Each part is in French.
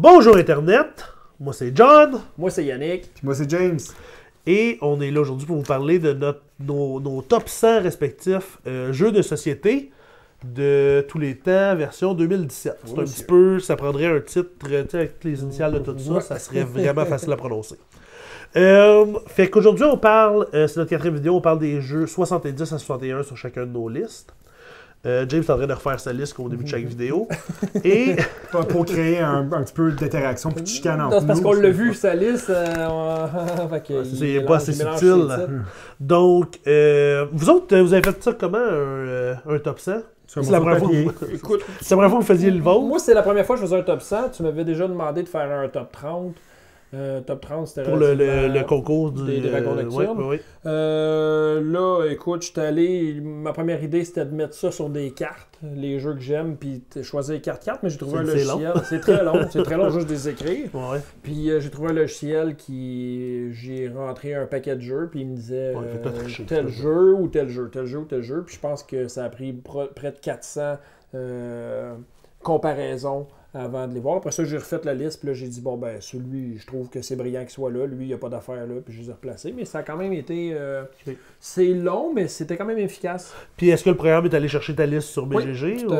Bonjour Internet, moi c'est John. Moi c'est Yannick. Puis moi c'est James. Et on est là aujourd'hui pour vous parler de nos top 100 respectifs jeux de société de tous les temps, version 2017. C'est un petit peu, ça prendrait un titre, avec les initiales de tout ça, ça serait vraiment facile à prononcer. Fait qu'aujourd'hui on parle, c'est notre quatrième vidéo, on parle des jeux 70 à 61 sur chacun de nos listes. James est en train de refaire sa liste comme au début de chaque vidéo. Et pour créer un petit peu d'interaction puis de chicane entre nous. C'est parce qu'on l'a vu, sa liste. C'est pas assez subtil. Donc, vous autres, vous avez fait ça comment, un top 100? C'est la première fois que vous faisiez le vôtre? Moi, c'est la première fois que je faisais un top 100. Tu m'avais déjà demandé de faire un top 30. Top 30, c'était pour le concours des wagons nocturnes. Oui. Là, écoute, j'étais allé. Ma première idée, c'était de mettre ça sur des cartes, les jeux que j'aime, puis choisir les cartes, mais j'ai trouvé un logiciel. C'est très long, c'est très long juste de les écrire. Ouais. Puis j'ai trouvé un logiciel qui. J'ai rentré un paquet de jeux, puis il me disait tel jeu ou tel jeu, tel jeu ou tel jeu. Puis je pense que ça a pris près de 400 comparaisons avant de les voir. Après ça, j'ai refait la liste, puis là, j'ai dit, bon, ben, celui, je trouve que c'est brillant qu'il soit là. Lui, il n'y a pas d'affaire là, puis je les ai replacés. Mais ça a quand même été... C'est long, mais c'était quand même efficace. Puis est-ce que le programme est allé chercher ta liste sur BGG? Oui.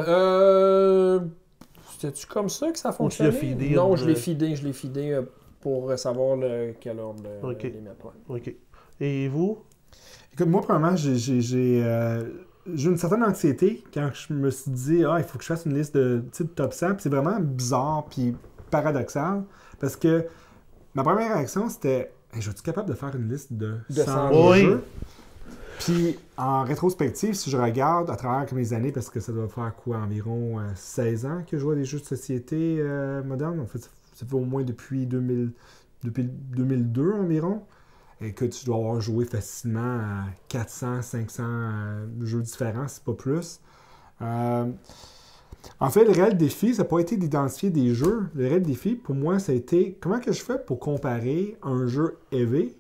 C'était-tu comme ça que ça fonctionnait? Tu l'as feedé? Non, je l'ai feedé pour savoir quel ordre les mettre. Ouais. OK. Et vous? Écoute, moi, premièrement, j'ai une certaine anxiété quand je me suis dit il faut que je fasse une liste de top 100. Puis c'est vraiment bizarre puis paradoxal parce que ma première réaction c'était je suis capable de faire une liste de 100 jeux? Puis en rétrospective, si je regarde à travers mes années, parce que ça doit faire quoi, environ 16 ans que je joue à des jeux de société modernes. En fait, ça fait au moins depuis 2002 environ. Écoute, tu dois avoir joué facilement à 400, 500 jeux différents, c'est pas plus. En fait, le réel défi, ça n'a pas été d'identifier des jeux. Le réel défi, pour moi, ça a été comment que je fais pour comparer un jeu heavy,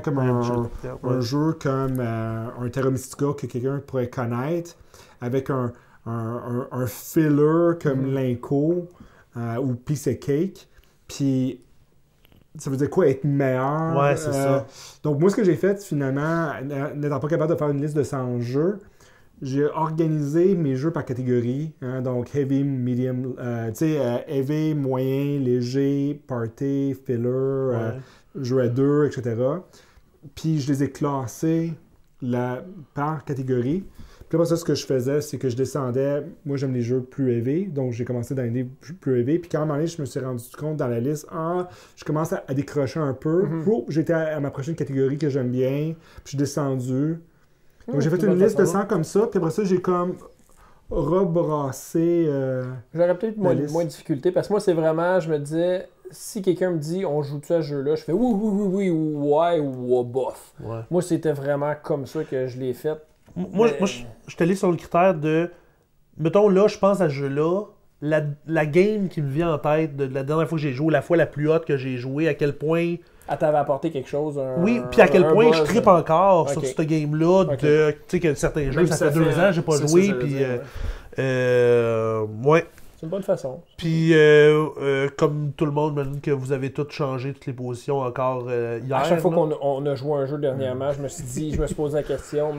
comme un jeu comme un Terra Mystica que quelqu'un pourrait connaître, avec un filler comme Linko ou Piece of Cake. Puis ça veut dire quoi être meilleur? Ouais, c'est ça. Donc, moi, ce que j'ai fait, finalement, n'étant pas capable de faire une liste de 100 jeux, j'ai organisé mes jeux par catégorie. Donc, heavy, medium, heavy, moyen, léger, party, filler, jeu à deux, etc. Puis, je les ai classés par catégorie. Puis après ça, ce que je faisais, c'est que je descendais. Moi, j'aime les jeux plus élevés, donc j'ai commencé dans les plus élevés. Puis quand à un moment donné, je me suis rendu compte dans la liste, je commence à décrocher un peu. J'étais à ma prochaine catégorie que j'aime bien, puis je suis descendu. Donc j'ai fait une liste de 100 comme ça, puis après ça, j'ai comme rebrassé. J'aurais peut-être moins de difficulté, parce que moi, c'est vraiment, je me disais, si quelqu'un me dit on joue-tu à ce jeu-là, je fais oui, ou ouais, ou bof. Ouais. Moi, c'était vraiment comme ça que je l'ai fait. Moi, je suis allé sur le critère de... Mettons, là, je pense à ce jeu-là, la game qui me vient en tête de la dernière fois que j'ai joué, la fois la plus haute que j'ai joué, à quel point... Elle t'avait apporté quelque chose, oui, puis à quel point je trippe encore sur ce game-là, tu sais, que certains jeux, ça fait 2 ans, j'ai pas joué, puis... ouais. C'est une bonne façon. Puis, comme tout le monde, j'imagine que vous avez tous changé toutes les positions encore hier. À chaque fois qu'on a joué un jeu dernièrement, je me suis posé la question,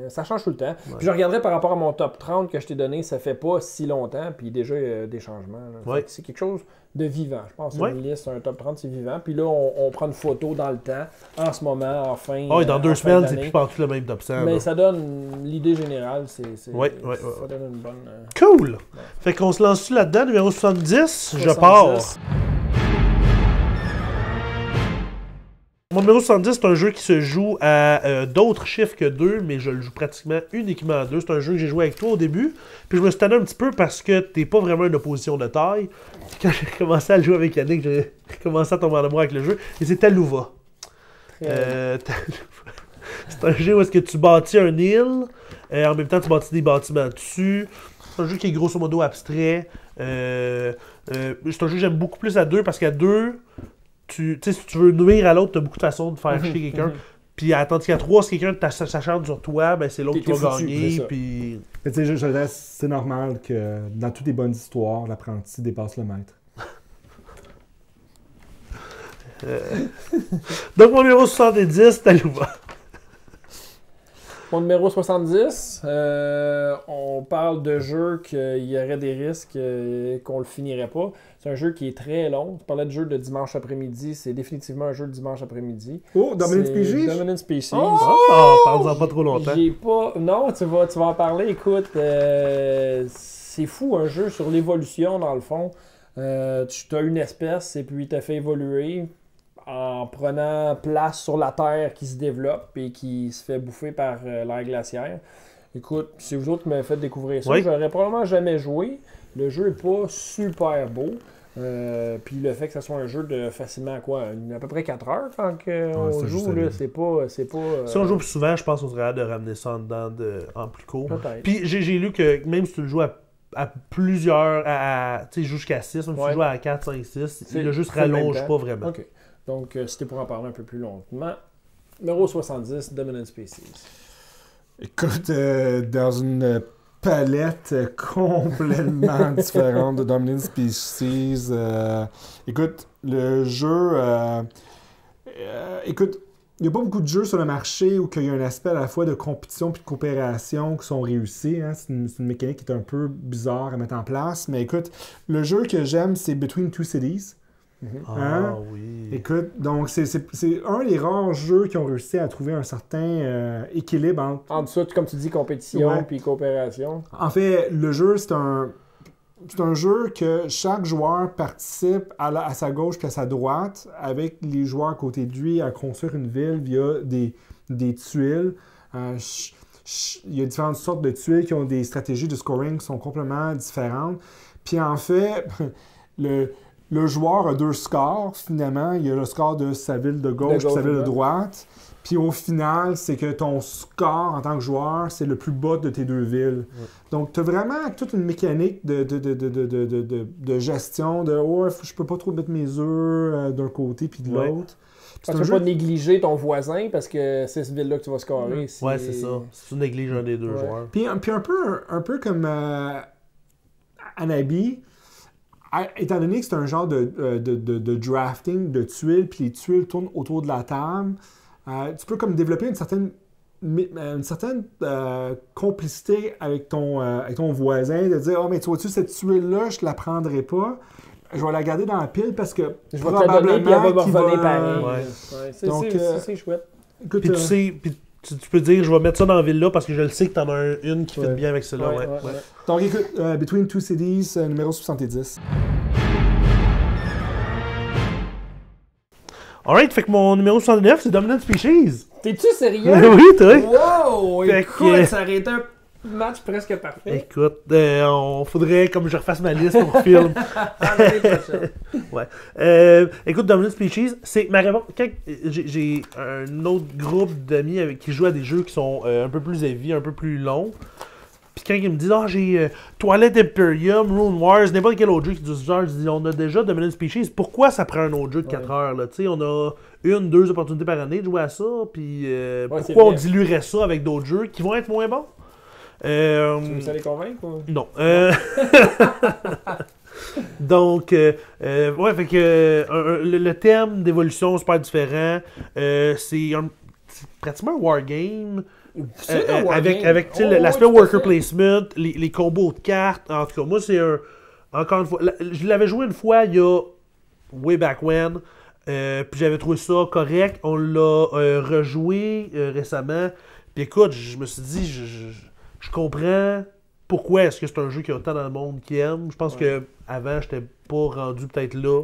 ça change tout le temps. Ouais. Puis je regarderai par rapport à mon top 30 que je t'ai donné, ça fait pas si longtemps, puis déjà, il y a des changements. C'est quelque chose de vivant. Je pense que une liste, un top 30, c'est vivant. Puis là, on prend une photo dans le temps, en ce moment, enfin. Dans 2 semaines, c'est plus partout le même top 100. Mais ça donne l'idée générale, ça donne une bonne... Cool! Ouais. Fait qu'on se lance-tu là-dedans, numéro 70? Je pars. Mon numéro 70, c'est un jeu qui se joue à d'autres chiffres que 2, mais je le joue pratiquement uniquement à 2. C'est un jeu que j'ai joué avec toi au début, puis je me suis tanné un petit peu parce que t'es pas vraiment une opposition de taille. Quand j'ai commencé à le jouer avec Yannick, j'ai commencé à tomber en amour avec le jeu, et c'est Talouva. C'est un jeu où est-ce que tu bâtis un île, en même temps tu bâtis des bâtiments dessus. C'est un jeu qui est grosso modo abstrait. C'est un jeu que j'aime beaucoup plus à 2 parce qu'à 2, si tu veux nuire à l'autre, tu as beaucoup de façons de faire chier quelqu'un. Puis tandis qu'à 3, si quelqu'un s'acharne sur toi, ben c'est l'autre qui va gagner. Puis... Tu sais, c'est normal que dans toutes les bonnes histoires, l'apprenti dépasse le maître. Donc, mon numéro 70, Talouva. Mon numéro 70, on parle de jeu qu'il y aurait des risques qu'on le finirait pas. C'est un jeu qui est très long. Tu parlais de jeu de dimanche après-midi. C'est définitivement un jeu de dimanche après-midi. Oh, Dominant Species? Dominant Species. Oh, parle-en pas trop longtemps. J'ai pas... Non, tu vas en parler. Écoute, c'est fou, un jeu sur l'évolution, dans le fond. Tu as une espèce et puis tu as fait évoluer en prenant place sur la Terre qui se développe et qui se fait bouffer par l'air glaciaire. Écoute, c'est vous autres qui m'avez fait découvrir ça. Oui. J'aurais probablement jamais joué. Le jeu n'est pas super beau. Puis le fait que ce soit un jeu de facilement à peu près 4 heures quand on joue, là, c'est pas si on joue plus souvent, je pense qu'on serait capable de ramener ça en dedans en plus court. Peut-être. Puis j'ai lu que même si tu le joues à plusieurs, tu sais, jusqu'à 6, même si tu joues à 4, 5, 6, le jeu se rallonge pas vraiment. OK. Donc, c'était pour en parler un peu plus longtemps. Numéro 70, Dominant Species. Écoute, dans une palette complètement différente de Dominant Species, écoute, le jeu... écoute, il n'y a pas beaucoup de jeux sur le marché où il y a un aspect à la fois de compétition et de coopération qui sont réussis. Hein. C'est une mécanique qui est un peu bizarre à mettre en place. Mais écoute, le jeu que j'aime, c'est Between Two Cities. Ah oui. Écoute, donc c'est un des rares jeux qui ont réussi à trouver un certain équilibre entre ça, comme tu dis, compétition puis coopération. En fait, le jeu, c'est un jeu que chaque joueur participe à sa gauche et à sa droite avec les joueurs à côté de lui à construire une ville via des tuiles. Il y a différentes sortes de tuiles qui ont des stratégies de scoring qui sont complètement différentes. Puis en fait, le joueur a 2 scores, finalement. Il y a le score de sa ville de gauche et sa ville de droite. Puis au final, c'est que ton score en tant que joueur, c'est le plus bas de tes 2 villes. Ouais. Donc, tu as vraiment toute une mécanique de gestion, de « oh, je peux pas trop mettre mes œufs d'un côté puis de l'autre. » Tu ne peux pas négliger ton voisin parce que c'est cette ville-là que tu vas scorer. Ouais, c'est ça. Si tu négliges un des 2 joueurs. Puis un peu comme Anabi, étant donné que c'est un genre de drafting, de tuiles, puis les tuiles tournent autour de la table, tu peux comme développer une certaine complicité avec ton voisin, de dire « oh, mais tu vois-tu, cette tuile-là, je ne la prendrai pas. Je vais la garder dans la pile parce que je vais te la donner, puis elle va me revenir pareil. » C'est chouette. Écoute, puis tu sais... Tu peux dire, je vais mettre ça dans la ville-là parce que je le sais que t'en as une qui fait bien avec celle-là. Ouais. Donc écoute, Between Two Cities, numéro 70. Alright, fait que mon numéro 69, c'est Dominant Species. T'es-tu sérieux? Oui, toi. Wow! Écoute, ça aurait été un match presque parfait. Écoute, faudrait comme je refasse ma liste pour film. Ouais. Écoute, Dominant Species, c'est ma réponse. Quand j'ai un autre groupe d'amis qui jouent à des jeux qui sont un peu plus heavy, un peu plus longs. Puis quand ils me disent j'ai Twilight Imperium, Rune Wars, n'importe quel autre jeu qui dit ce genre, je dis on a déjà Dominant Species, pourquoi ça prend un autre jeu de 4 heures là? Tu sais, on a 1-2 opportunités par année de jouer à ça, puis pourquoi on diluerait ça avec d'autres jeux qui vont être moins bons? Tu veux ça les convaincre ou? Non. Donc, ouais, fait que le thème d'évolution c'est super différent. C'est pratiquement un wargame. Avec l'aspect worker placement, les combos de cartes. En tout cas, moi, c'est encore une fois. Je l'avais joué une fois il y a way back when. Puis j'avais trouvé ça correct. On l'a rejoué récemment. Puis écoute, je me suis dit, je comprends pourquoi est-ce que c'est un jeu qui a autant dans le monde qui aime. Je pense que avant j'étais pas rendu peut-être là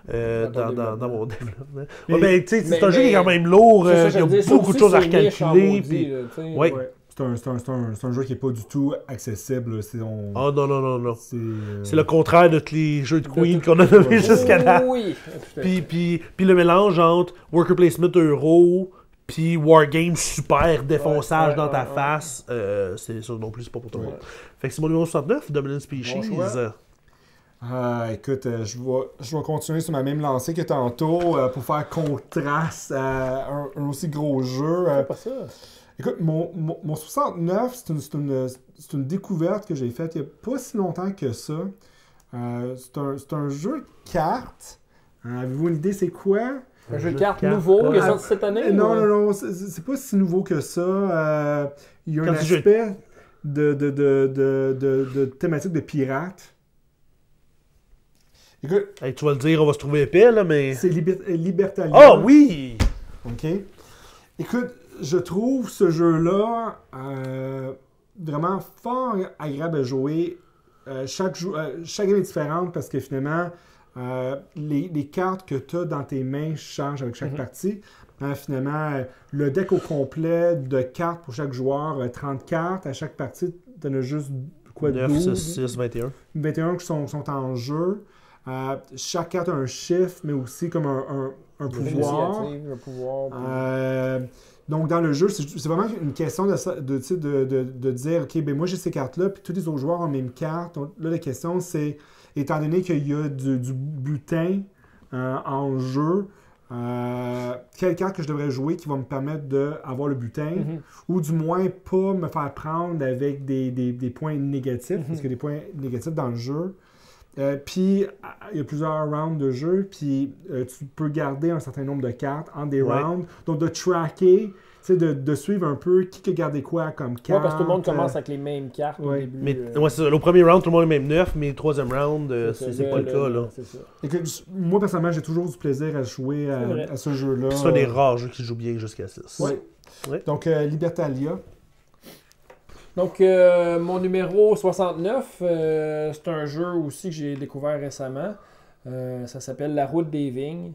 dans mon développement. Mais tu sais, c'est un jeu qui est quand même lourd. Il y a beaucoup de choses à recalculer. Oui. C'est un jeu qui n'est pas du tout accessible. Oh non. C'est le contraire de tous les jeux de Queen qu'on a nommés jusqu'à là. Oui. Puis le mélange entre Worker Placement Euro puis Wargame super défonçage dans ta face, c'est ça non plus, c'est pas pour toi. Fait que c'est mon numéro 69, Dominant Species. Écoute, je vais continuer sur ma même lancée que tantôt pour faire contraste à un aussi gros jeu. C'est pas ça. Écoute, mon 69, c'est une découverte que j'ai faite il n'y a pas si longtemps que ça. C'est un jeu de cartes. Avez-vous une idée, c'est quoi? Un jeu de cartes nouveau, il est sorti cette année? Non, c'est pas si nouveau que ça. Il y a un aspect de thématique de pirates. Écoute, hey, tu vas le dire, on va se trouver épais, là, mais... C'est Libertalia. Ah oui! OK. Écoute, je trouve ce jeu-là vraiment fort agréable à jouer. Chaque game est différente parce que finalement, les cartes que tu as dans tes mains changent avec chaque partie. Finalement, le deck au complet de cartes pour chaque joueur, 30 cartes. À chaque partie, tu en as juste quoi, 9, 12, 6, 6, 21. 21 qui sont en jeu. Chaque carte a un chiffre, mais aussi comme un pouvoir. Un pouvoir. Donc, dans le jeu, c'est vraiment une question de dire, OK, ben moi, j'ai ces cartes-là, puis tous les autres joueurs ont les mêmes cartes. Donc, là, la question, c'est, étant donné qu'il y a du butin en jeu, quelle carte que je devrais jouer qui va me permettre d'avoir le butin, ou du moins pas me faire prendre avec des points négatifs, parce qu'il y a des points négatifs dans le jeu. Puis, il y a plusieurs rounds de jeu, puis tu peux garder un certain nombre de cartes en des rounds. Donc, de tracker, de suivre un peu qui a gardé quoi comme carte. Ouais, parce que tout le monde commence avec les mêmes cartes au début. Mais, c'est ça. Au premier round, tout le monde est même 9, mais le troisième round, c'est pas le cas. Là. C'est ça. Écoute, moi, personnellement, j'ai toujours du plaisir à jouer à ce jeu-là. C'est un des rares jeux qui joue bien jusqu'à 6. Ouais. Donc, Libertalia. Donc, mon numéro 69, c'est un jeu aussi que j'ai découvert récemment. Ça s'appelle La Route des Vignes,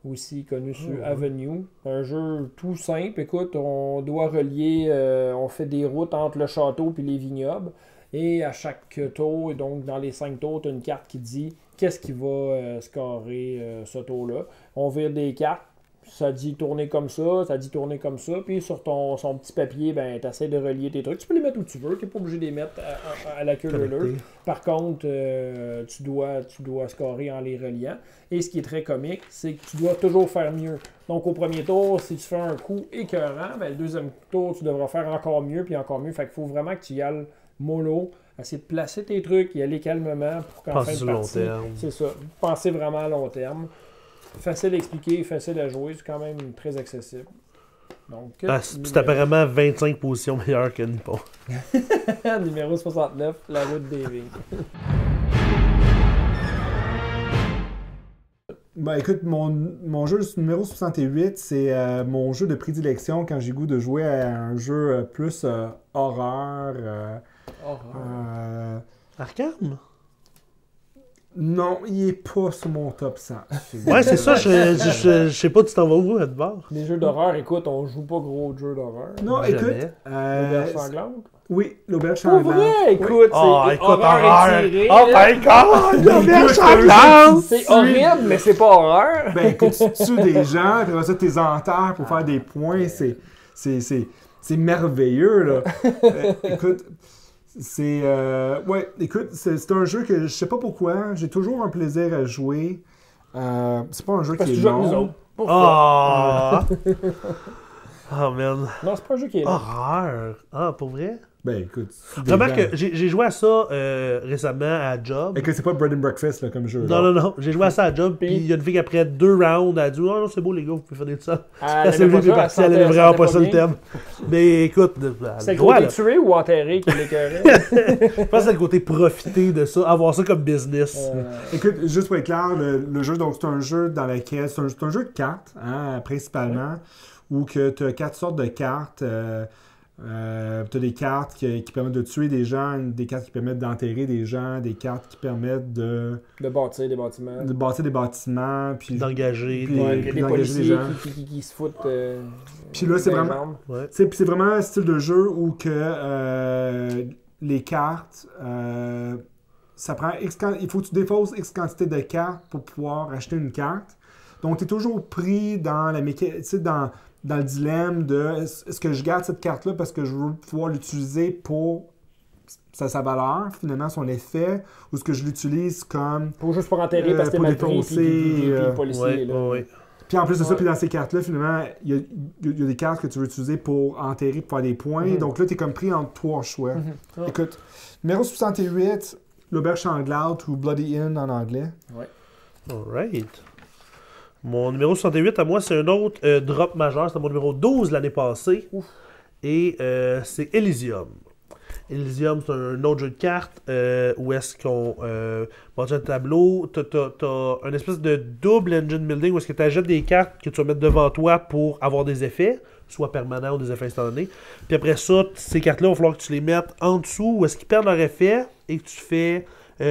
aussi connu sur Avenue. Un jeu tout simple. Écoute, on doit relier, on fait des routes entre le château et les vignobles. Et à chaque tour, et donc dans les 5 tours, tu as une carte qui dit qu'est-ce qui va scorer ce tour-là. On vire des cartes. Ça dit tourner comme ça dit tourner comme ça, puis sur son petit papier, ben, tu essaies de relier tes trucs. Tu peux les mettre où tu veux, tu n'es pas obligé de les mettre à la queue leu. Par contre, tu dois scorer en les reliant. Et ce qui est très comique, c'est que tu dois toujours faire mieux. Donc au premier tour, si tu fais un coup écœurant, ben, le deuxième tour, tu devras faire encore mieux, puis encore mieux. Fait qu'il faut vraiment que tu y ailles mollo, essayer de placer tes trucs, y aller calmement pour qu'en fin de partie, c'est ça, penser vraiment à long terme. Facile à expliquer, facile à jouer, c'est quand même très accessible. Donc, c'est apparemment 25 positions meilleures que Nippon. Numéro 69, La Route des Vignes. Ben écoute, mon jeu numéro 68, c'est mon jeu de prédilection quand j'ai goût de jouer à un jeu plus horreur. Arkham? Non, il est pas sur mon top 100. Ouais, c'est ça, je sais pas, tu t'en vas où, Edouard? Les jeux d'horreur, écoute, on joue pas gros de jeux d'horreur. Non, jamais. Écoute. L'auberge sanglante? Oui, l'auberge Pour sanglante. vrai, écoute, c'est horreur étirée. Oh my god, l'auberge sanglante! C'est horrible, mais c'est pas horreur. Ben écoute, tu tues des gens, puis après ça, tu les enterres pour faire des points. C'est merveilleux, là. Écoute. Écoute, c'est un jeu que je sais pas pourquoi, j'ai toujours un plaisir à jouer. C'est pas un jeu qui est long. Oh man. Non, c'est pas un jeu qui est long. Horreur. Ah, pour vrai? Ben écoute, remarque que j'ai joué à ça récemment à Job. Et que c'est pas Bread and Breakfast là, comme jeu. Non. J'ai joué à ça à Job, puis il y a une fille qui après 2 rounds, elle a dit oh non, c'est beau les gars, vous pouvez faire des ça. Elle s'est levée, puis partie, elle aimait vraiment pas ça le thème. Mais écoute, c'est le côté tuer ou enterrer qui l'écœurait. Je pense que c'est le côté profiter de ça, avoir ça comme business. Écoute, juste pour être clair, le jeu, donc c'est un jeu dans lequel. C'est un jeu de cartes, hein, principalement, où que tu as 4 sortes de cartes. Tu as des cartes qui permettent de tuer des gens, des cartes qui permettent d'enterrer des gens, des cartes qui permettent de bâtir des bâtiments. De bâtir des bâtiments. Puis d'engager des policiers qui se foutent. Puis là, c'est vraiment. C'est vraiment un style de jeu où que les cartes. Ça prend il faut que tu défausses X quantité de cartes pour pouvoir acheter une carte. Donc, tu es toujours pris dans la dans le dilemme de est-ce que je garde cette carte-là parce que je veux pouvoir l'utiliser pour ça a sa valeur, finalement, son effet, ou est-ce que je l'utilise comme... Juste pour enterrer parce que t'es mal pris, puis le policier. Puis en plus de ça, puis dans ces cartes-là, finalement, il y a des cartes que tu veux utiliser pour enterrer, pour faire des points. Donc là, tu es comme pris entre 3 choix. Écoute, numéro 68, l'Auberge Sanglante ou Bloody Inn en anglais. Ouais. Alright. Mon numéro 68 à moi, c'est un autre drop majeur. C'était mon numéro 12 l'année passée. Ouf. Et c'est Elysium. Elysium, c'est un autre jeu de cartes où est-ce qu'on bâtit un tableau. T'as une espèce de double engine building où est-ce que tu achètes des cartes que tu vas mettre devant toi pour avoir des effets, soit permanents ou des effets instantanés. Puis après ça, ces cartes-là, il va falloir que tu les mettes en dessous où est-ce qu'ils perdent leur effet et que tu fais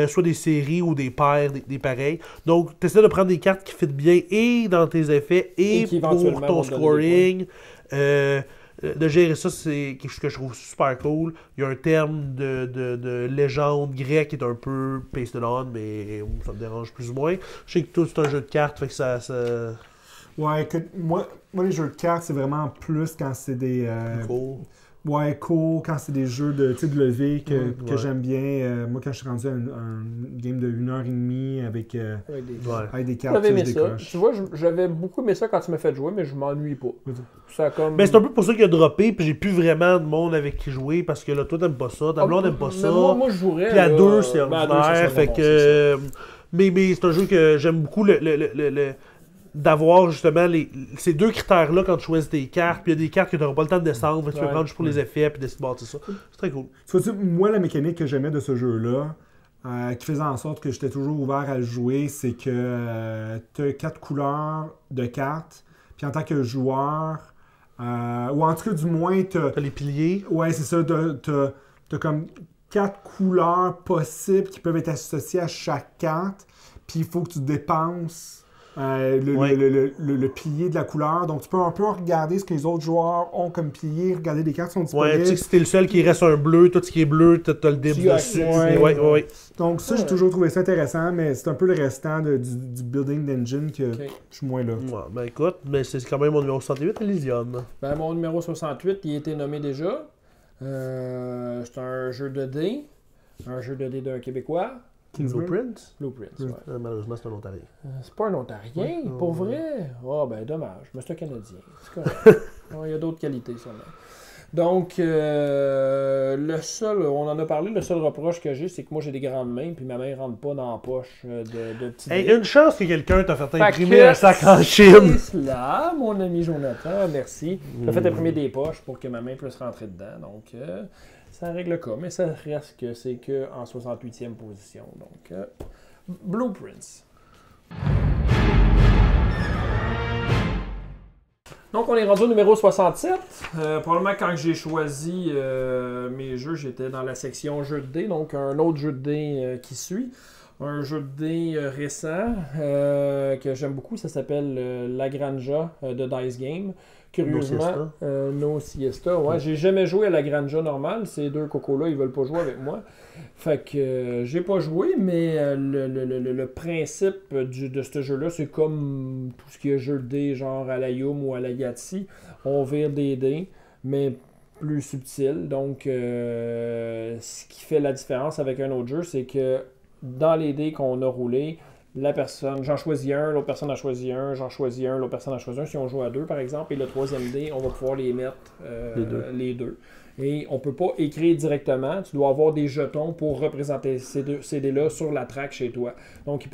soit des séries ou des paires, des pareils. Donc, tu essaies de prendre des cartes qui fit bien et dans tes effets et pour ton scoring. De gérer ça, c'est quelque chose que je trouve super cool. Il y a un terme de légende grecque qui est un peu pasted on, mais ça me dérange plus ou moins. Je sais que tout c'est un jeu de cartes, fait que ça... Ouais, écoute, moi, les jeux de cartes, c'est vraiment plus quand c'est des... cool. Ouais, cool, quand c'est des jeux de levée que j'aime bien. Moi, quand je suis rendu à un game de 1h30 avec des cartes, j'avais aimé ça. Tu vois, j'avais beaucoup aimé ça quand tu m'as fait jouer, mais je m'ennuie pas. Ça comme... Ben, c'est un peu pour ça qu'il a droppé, puis j'ai plus vraiment de monde avec qui jouer, parce que là, toi, t'aimes pas ça, ta blonde n'aime pas ça. Moi, je jouerais. Puis à deux, c'est ordinaire, fait que... Mais c'est un jeu que j'aime beaucoup, d'avoir justement ces deux critères-là quand tu choisis tes cartes, puis il y a des cartes que tu n'auras pas le temps de descendre, tu peux prendre juste pour les effets, puis décider de bâtir ça. C'est très cool. Moi, la mécanique que j'aimais de ce jeu-là, qui faisait en sorte que j'étais toujours ouvert à le jouer, c'est que tu as 4 couleurs de cartes, puis en tant que joueur, ou en tout cas du moins, tu as les piliers. Ouais, c'est ça, tu as comme 4 couleurs possibles qui peuvent être associées à chaque carte, puis il faut que tu dépenses le pilier de la couleur. Donc, tu peux un peu regarder ce que les autres joueurs ont comme pilier, regarder les cartes qui sont disponibles. Ouais, tu sais que si t'es le seul qui reste un bleu, tout ce qui est bleu, t'as le dip dessus. Ouais. Donc, ça, j'ai toujours trouvé ça intéressant, mais c'est un peu le restant du building d'engine que je suis moins là. Ouais, ben écoute, mais c'est quand même mon numéro 68, Elysium. Ben, mon numéro 68, il a été nommé déjà. C'est un jeu de dés. Un jeu de dés d'un Québécois. Blueprint? Blueprint, ouais. Malheureusement, c'est un Ontarien. C'est pas un Ontarien, pour vrai? Oh, ben dommage. Mais c'est un Canadien. C'est correct. Il y a d'autres qualités, sûrement. Donc, le seul, on en a parlé, le seul reproche que j'ai, c'est que moi j'ai des grandes mains, puis ma main rentre pas dans la poche de petits dés. Une chance que quelqu'un t'a fait imprimer un sac en Chine. C'est cela, mon ami Jonathan, merci. T'as fait imprimer des poches pour que ma main puisse rentrer dedans. Donc, ça règle le cas, mais ça reste que c'est qu'en 68e position. Donc, Blueprints. Donc, on est rendu au numéro 67. Probablement quand j'ai choisi mes jeux, j'étais dans la section jeux de dés. Donc, un autre jeu de dés qui suit. Un jeu de dés récent que j'aime beaucoup. Ça s'appelle La Granja de Dice Game. Curieusement, No Siesta. Ouais, j'ai jamais joué à la Granja normale. Ces deux cocos-là, ils veulent pas jouer avec moi. Fait que j'ai pas joué, mais le principe de ce jeu-là, c'est comme tout ce qui est jeu de dés, genre à la Yum ou à la Yahtzee. On vire des dés, mais plus subtil. Donc, ce qui fait la différence avec un autre jeu, c'est que dans les dés qu'on a roulés, la personne, j'en choisis un, l'autre personne en choisit un, j'en choisis un, l'autre personne en choisit un. Si on joue à deux, par exemple, et le troisième dé, on va pouvoir les mettre les deux. Et on ne peut pas écrire directement. Tu dois avoir des jetons pour représenter ces dés-là sur la track chez toi. Donc,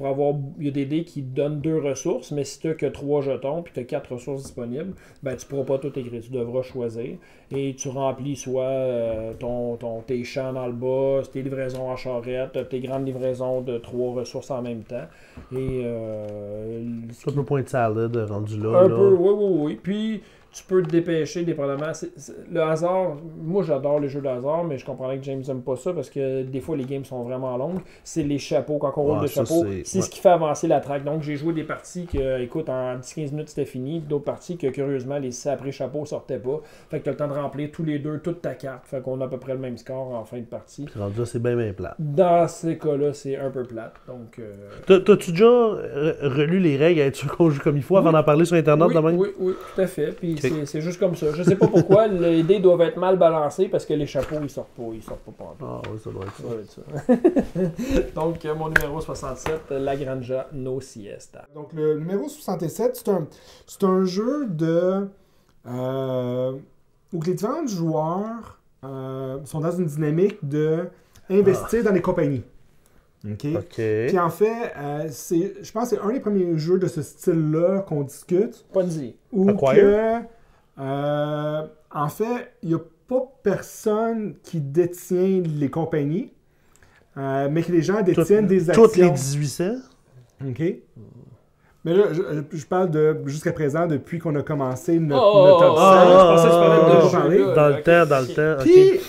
il y a des dés qui donnent 2 ressources, mais si tu n'as que 3 jetons puis tu as 4 ressources disponibles, ben, tu ne pourras pas tout écrire. Tu devras choisir. Et tu remplis soit tes champs dans le bas, tes livraisons en charrette, tes grandes livraisons de 3 ressources en même temps. Et c'est un peu point de salade rendu là. Un peu, oui. Puis, tu peux te dépêcher, dépendamment. Le hasard, moi j'adore les jeux de hasard, mais je comprends que James n'aime pas ça parce que des fois les games sont vraiment longues. C'est les chapeaux, quand on roule de chapeaux, c'est ce qui fait avancer la track. Donc j'ai joué des parties que, écoute, en 10-15 minutes c'était fini, d'autres parties que curieusement les après chapeaux sortaient pas. Fait que tu as le temps de remplir tous les deux toute ta carte. Fait qu'on a à peu près le même score en fin de partie. Rendu là, c'est bien plate. Dans ces cas-là, c'est un peu plate. Donc, T'as-tu déjà relu les règles à être sûr qu'on joue comme il faut avant d'en parler sur Internet demain? Oui, tout à fait. Puis C'est juste comme ça. Je sais pas pourquoi, les dés doivent être mal balancés parce que les chapeaux, ils sortent pas. Ah oui, ça doit être ça. Donc, mon numéro 67, La Granja No Siesta. Donc, le numéro 67, c'est un jeu de... où les différents joueurs sont dans une dynamique de investir dans les compagnies. OK? Puis en fait, je pense que c'est un des premiers jeux de ce style-là qu'on discute. Ponzi. Où que, en fait, il n'y a pas personne qui détient les compagnies, mais que les gens détiennent des actions. Toutes les 1800? OK. Mais là, je parle de jusqu'à présent, depuis qu'on a commencé notre top 5. Je pensais que tu parlais de jeu. Dans le temps. Puis,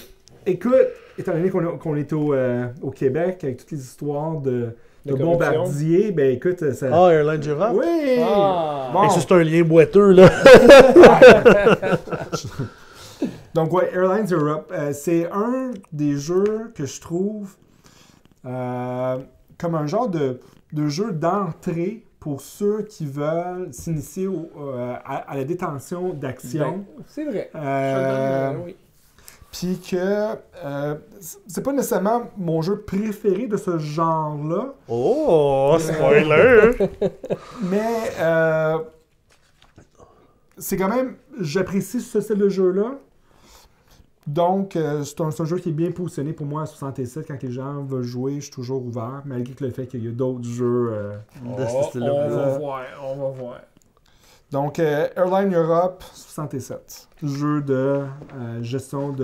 écoute, étant donné qu'on est au Québec, avec toutes les histoires de bombardiers, ben écoute, ça... Ah, Airlines Europe? Oui! Bon. Et ça, c'est un lien boiteux, là. Donc, ouais, Airlines Europe, c'est un des jeux que je trouve comme un genre de jeu d'entrée pour ceux qui veulent s'initier à la détention d'actions. Ben, c'est vrai. Oui. Puis que c'est pas nécessairement mon jeu préféré de ce genre-là. Oh, spoiler! Mais c'est quand même... J'apprécie ce style de jeu-là. Donc, c'est un jeu qui est bien positionné pour moi à 67. Quand les gens veulent jouer, je suis toujours ouvert, malgré le fait qu'il y a d'autres jeux de ce style-là. On va voir. Donc, Airline Europe 67. Jeu de gestion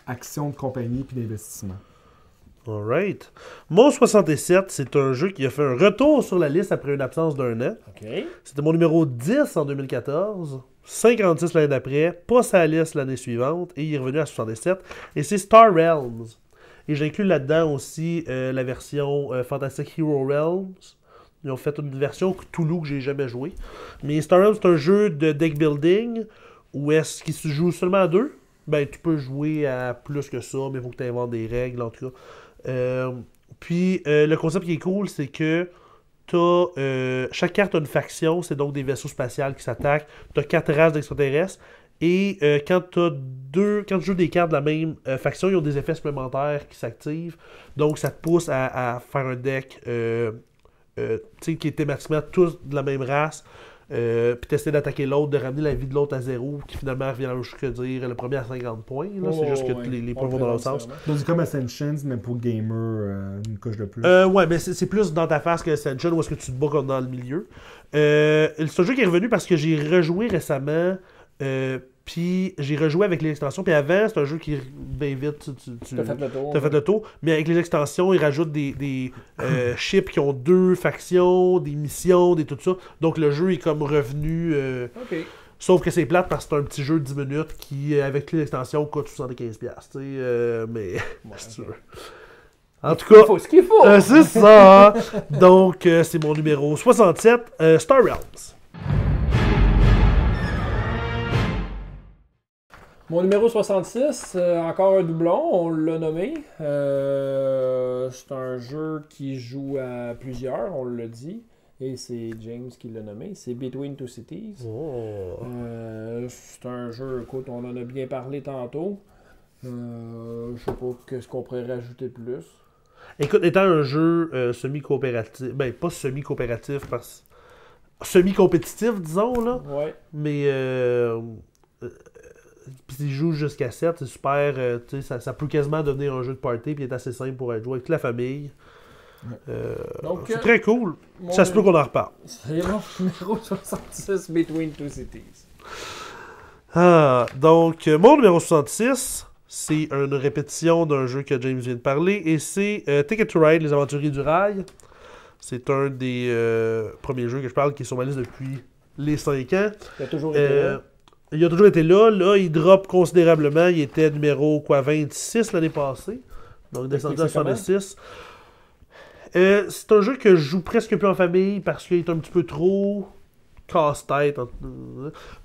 d'actions de compagnie puis d'investissement. Alright. Mon 67, c'est un jeu qui a fait un retour sur la liste après une absence d'1 an. Okay. C'était mon numéro 10 en 2014. 56 l'année d'après, pas sa liste l'année suivante, et il est revenu à 67. Et c'est Star Realms. Et j'inclus là-dedans aussi la version Fantastic Hero Realms. Ils ont fait une version Cthulhu que j'ai jamais joué. Mais Star Realms, c'est un jeu de deck building où est-ce qu'il se joue seulement à 2. Ben, tu peux jouer à plus que ça, mais il faut que tu inventes des règles, en tout cas. Puis, le concept qui est cool, c'est que chaque carte a une faction, c'est donc des vaisseaux spatials qui s'attaquent. Tu as 4 races d'extraterrestres. Et quand tu joues des cartes de la même faction, ils ont des effets supplémentaires qui s'activent. Donc, ça te pousse à faire un deck qui est thématiquement tous de la même race. Puis t'essaies d'attaquer l'autre, de ramener la vie de l'autre à 0, qui finalement revient à la même chose que dire le premier à 50 points. Là. C'est juste que les points vont dans l'autre sens. Donc c'est comme Ascensions, mais pour gamer, une coche de plus. Ouais, mais c'est plus dans ta face que Ascension, où est-ce que tu te bats comme dans le milieu. C'est un jeu qui est revenu parce que j'ai rejoué récemment. Puis j'ai rejoué avec les extensions. Puis avant, c'est un jeu qui, bien vite, tu as fait le tour. Mais avec les extensions, ils rajoutent des ships qui ont 2 factions, des missions, tout ça. Donc le jeu est comme revenu. Sauf que c'est plate parce que c'est un petit jeu de 10 minutes qui, avec les extensions, coûte 75$. Mais c'est sûr. En tout cas, ce qu'il faut. C'est ça. Donc, c'est mon numéro 67, Star Realms. Mon numéro 66, encore un doublon, on l'a nommé. C'est un jeu qui joue à plusieurs, on l'a dit. Et c'est James qui l'a nommé. C'est Between Two Cities. Oh. C'est un jeu, écoute, on en a bien parlé tantôt. Je sais pas qu'est-ce qu'on pourrait rajouter plus. Écoute, étant un jeu semi-coopératif, ben pas semi-coopératif, parce semi-compétitif, disons, là. Ouais. Mais puis s'il joue jusqu'à 7, c'est super. Ça peut quasiment devenir un jeu de party, puis il est assez simple pour être joué avec toute la famille. Donc, c'est très cool. Ça se peut qu'on en reparle. C'est mon numéro 66, Between Two Cities. Donc, mon numéro 66, c'est une répétition d'un jeu que James vient de parler, et c'est Ticket to Ride, Les Aventuriers du Rail. C'est un des premiers jeux que je parle qui est sur ma liste depuis les 5 ans. Il a toujours été là. Il a toujours été là. Là, il drop considérablement. Il était numéro 26 l'année passée. Donc, descendu à 66. C'est un jeu que je joue presque plus en famille parce qu'il est un petit peu trop casse-tête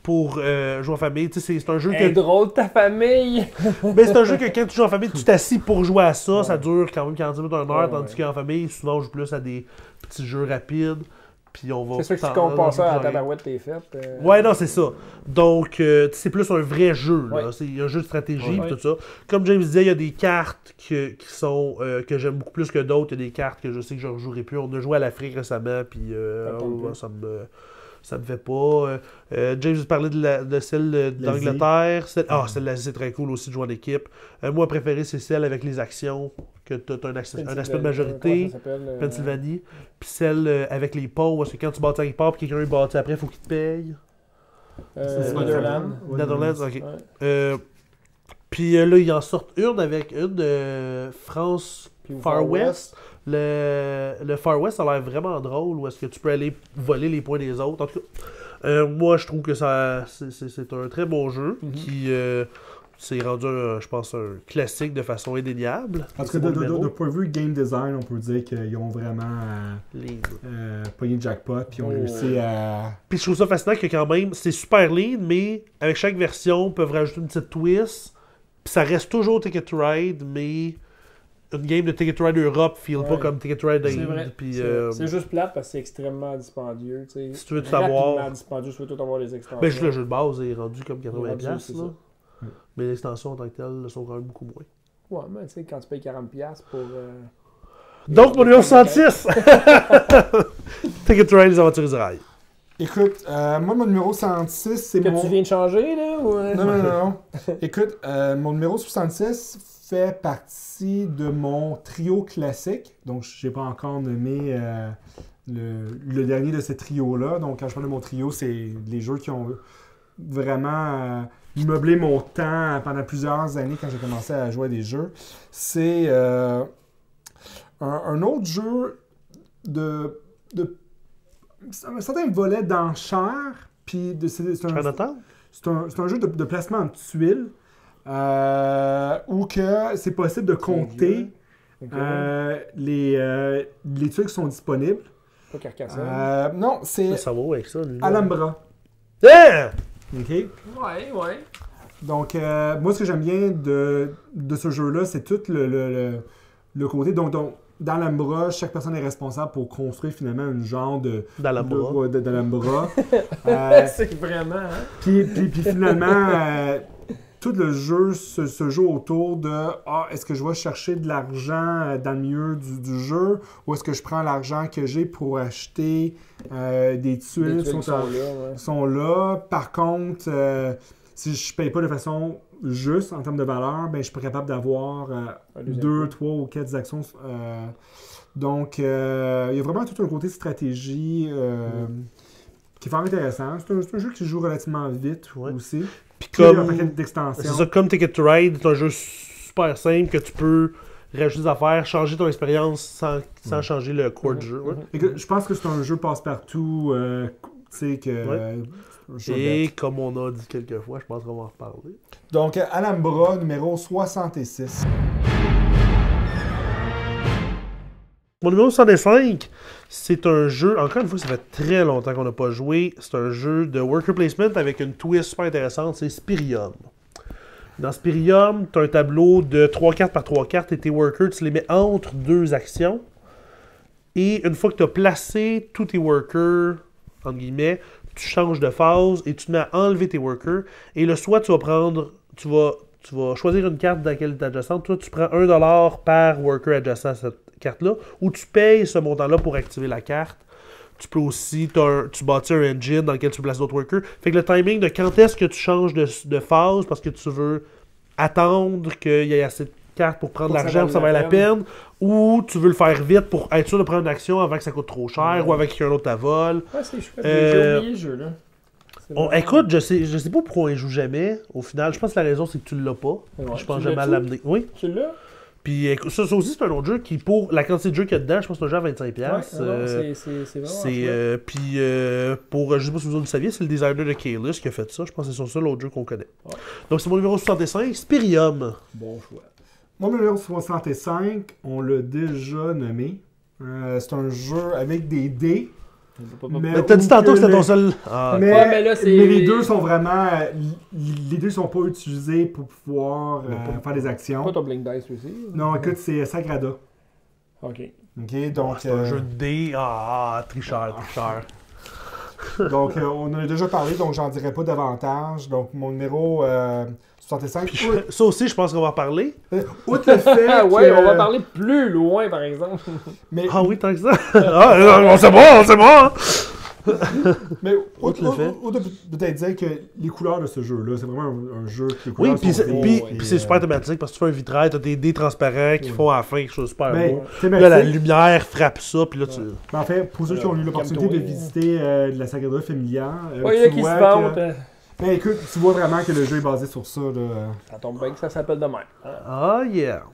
pour jouer en famille. C'est un jeu que... drôle ta famille! Mais c'est un jeu que quand tu joues en famille, tu t'assis pour jouer à ça. Ça dure quand même 40 minutes, 1 heure. Tandis qu'en famille, souvent, on joue plus à des petits jeux rapides. Puis on va. C'est sûr que si tu comptes pas ça à la tabarouette, t'es fait. Ouais, non, c'est ça. Donc, c'est plus un vrai jeu. Là. C'est un jeu de stratégie et tout ça. Comme James disait, il y a des cartes qui sont que j'aime beaucoup plus que d'autres. Il y a des cartes que je sais que je ne rejouerai plus. On a joué à l'Afrique récemment, puis ça me fait pas. James parlait de celle d'Angleterre. Celle de l'Asie, c'est très cool aussi de jouer en équipe. Moi, préféré, c'est celle avec les actions, que tu as un aspect de majorité. Pennsylvanie. Puis celle avec les ponts, parce que quand tu bâtis un port, puis quelqu'un est bâti après, il faut qu'il te paye. Netherlands, ok. Puis là, ils en sortent une avec une de France Far West. Le Far West a l'air vraiment drôle, où est-ce que tu peux aller voler les points des autres. En tout cas, moi, je trouve que c'est un très bon jeu qui s'est rendu, je pense, un classique de façon indéniable. En tout cas, de point de vue game design, on peut dire qu'ils ont vraiment pogné le jackpot, puis ils ont réussi à... Puis je trouve ça fascinant que quand même, c'est super lean, mais avec chaque version, ils peuvent rajouter une petite twist. Puis ça reste toujours Ticket to Ride, mais une game de Ticket to Ride Europe file pas comme Ticket to Ride Inde. C'est juste plate parce que c'est extrêmement dispendieux. T'sais. Si tu veux tout savoir. Dispendieux, si tu veux tout avoir les extensions. Ben, juste le jeu de base est rendu comme 80$. Mais les extensions en tant que telles sont quand même beaucoup moins. Ouais, mais tu sais, quand tu payes 40$ pour. Donc, mon numéro 66 Ticket to Ride, les Aventuriers du Rail. Écoute, moi, mon numéro 66, c'est que tu viens de changer, là ou... Non. Écoute, mon numéro 66 fait partie de mon trio classique. Donc, je n'ai pas encore nommé le dernier de ce trio-là. Donc, quand je parle de mon trio, c'est les jeux qui ont vraiment meublé mon temps pendant plusieurs années quand j'ai commencé à jouer à des jeux. C'est un autre jeu de un certain volet d'enchères, puis c'est un jeu de placement de tuiles où que c'est possible de compter les tuiles qui sont disponibles. Pas Carcassonne. Non, c'est ça va avec ça, Alhambra. Yeah! OK? Ouais. Donc, moi, ce que j'aime bien de ce jeu-là, c'est tout le côté... Donc, dans l'Alhambra, chaque personne est responsable pour construire finalement une genre d'Alhambra. C'est vraiment... Hein? Puis finalement, tout le jeu se joue autour de est-ce que je vais chercher de l'argent dans le milieu du jeu ou est-ce que je prends l'argent que j'ai pour acheter des tuiles qui sont là. Par contre, si je ne paye pas de façon juste en termes de valeur, ben, je suis pas capable d'avoir 2, 3 ou 4 actions. Donc, il y a vraiment tout un côté stratégie qui est vraiment intéressant. C'est un jeu qui se joue relativement vite aussi. Puis comme, un paquet d'extensions. C'est ça, comme Ticket to Ride, c'est un jeu super simple que tu peux rajouter des affaires, changer ton expérience sans changer le core du jeu. Je pense que c'est un jeu passe-partout, et comme on a dit quelques fois, je pense qu'on va en reparler. Donc, Alhambra, numéro 66. Mon numéro 65, c'est un jeu, encore une fois, ça fait très longtemps qu'on n'a pas joué. C'est un jeu de worker placement avec une twist super intéressante, c'est Spirium. Dans Spirium, tu as un tableau de 3 cartes par 3 cartes et tes workers, tu les mets entre 2 actions. Et une fois que tu as placé tous tes workers, entre guillemets, tu changes de phase et tu te mets à enlever tes workers. Et le soit tu vas choisir une carte dans laquelle tu es adjacente. Toi, tu prends 1$ par worker adjacent à cette carte-là, ou tu payes ce montant-là pour activer la carte. Tu peux aussi, tu bâtis un engine dans lequel tu places d'autres workers. Fait que le timing de quand est-ce que tu changes de phase parce que tu veux attendre qu'il y ait assez de cartes pour prendre l'argent pour que ça vaille la peine, ou tu veux le faire vite pour être sûr de prendre une action avant que ça coûte trop cher, ou avec quelqu'un d'autre à vol. Ouais, c'est chouette. J'ai oublié le jeu, là. Écoute, je sais pas pourquoi il joue jamais. Au final, je pense que la raison, c'est que tu l'as pas. Je pense jamais à l'amener. Oui. Tu l'as? Puis ça aussi, c'est un autre jeu qui, pour la quantité de jeux qu'il y a dedans, je pense que c'est un jeu à 25$. C'est vraiment puis pour, je sais pas si vous le saviez, c'est le designer de Kaelus qui a fait ça. Je pense que c'est son seul autre jeu qu'on connaît. Ouais. Donc c'est mon numéro 65, Spirium. Bon choix. Mon numéro 65, on l'a déjà nommé. C'est un jeu avec des dés. Mais t'as dit tantôt que c'était ton seul. Mais les deux sont vraiment. Les deux sont pas utilisés pour pouvoir faire des actions. Pas ton Blink Dice aussi? Non, écoute, c'est Sagrada. OK. OK, donc... C'est un jeu de dés. Tricheur. Donc, on en a déjà parlé, donc j'en dirai pas davantage. Donc, mon numéro 65. Puis ça aussi, je pense qu'on va en parler. Outre le fait que... Ouais, on va parler plus loin, par exemple. Mais, Ah oui, tant que ça. On sait pas. mais outre peut-être dire que les couleurs de ce jeu-là, c'est vraiment un jeu que les Oui, couleurs puis sont vives, puis c'est super thématique parce que tu fais un vitrail, t'as des dés transparents qui font à la fin quelque chose de super Ben, beau. thématique. Là, la lumière frappe ça, puis là, tu... Ben, en fait, pour ceux qui ont eu l'opportunité de visiter de la Sagrada Familia, il y a qui se vantent. Ben écoute, tu vois vraiment que le jeu est basé sur ça. Là. Ça tombe bien que ça s'appelle de même. Ah, yeah.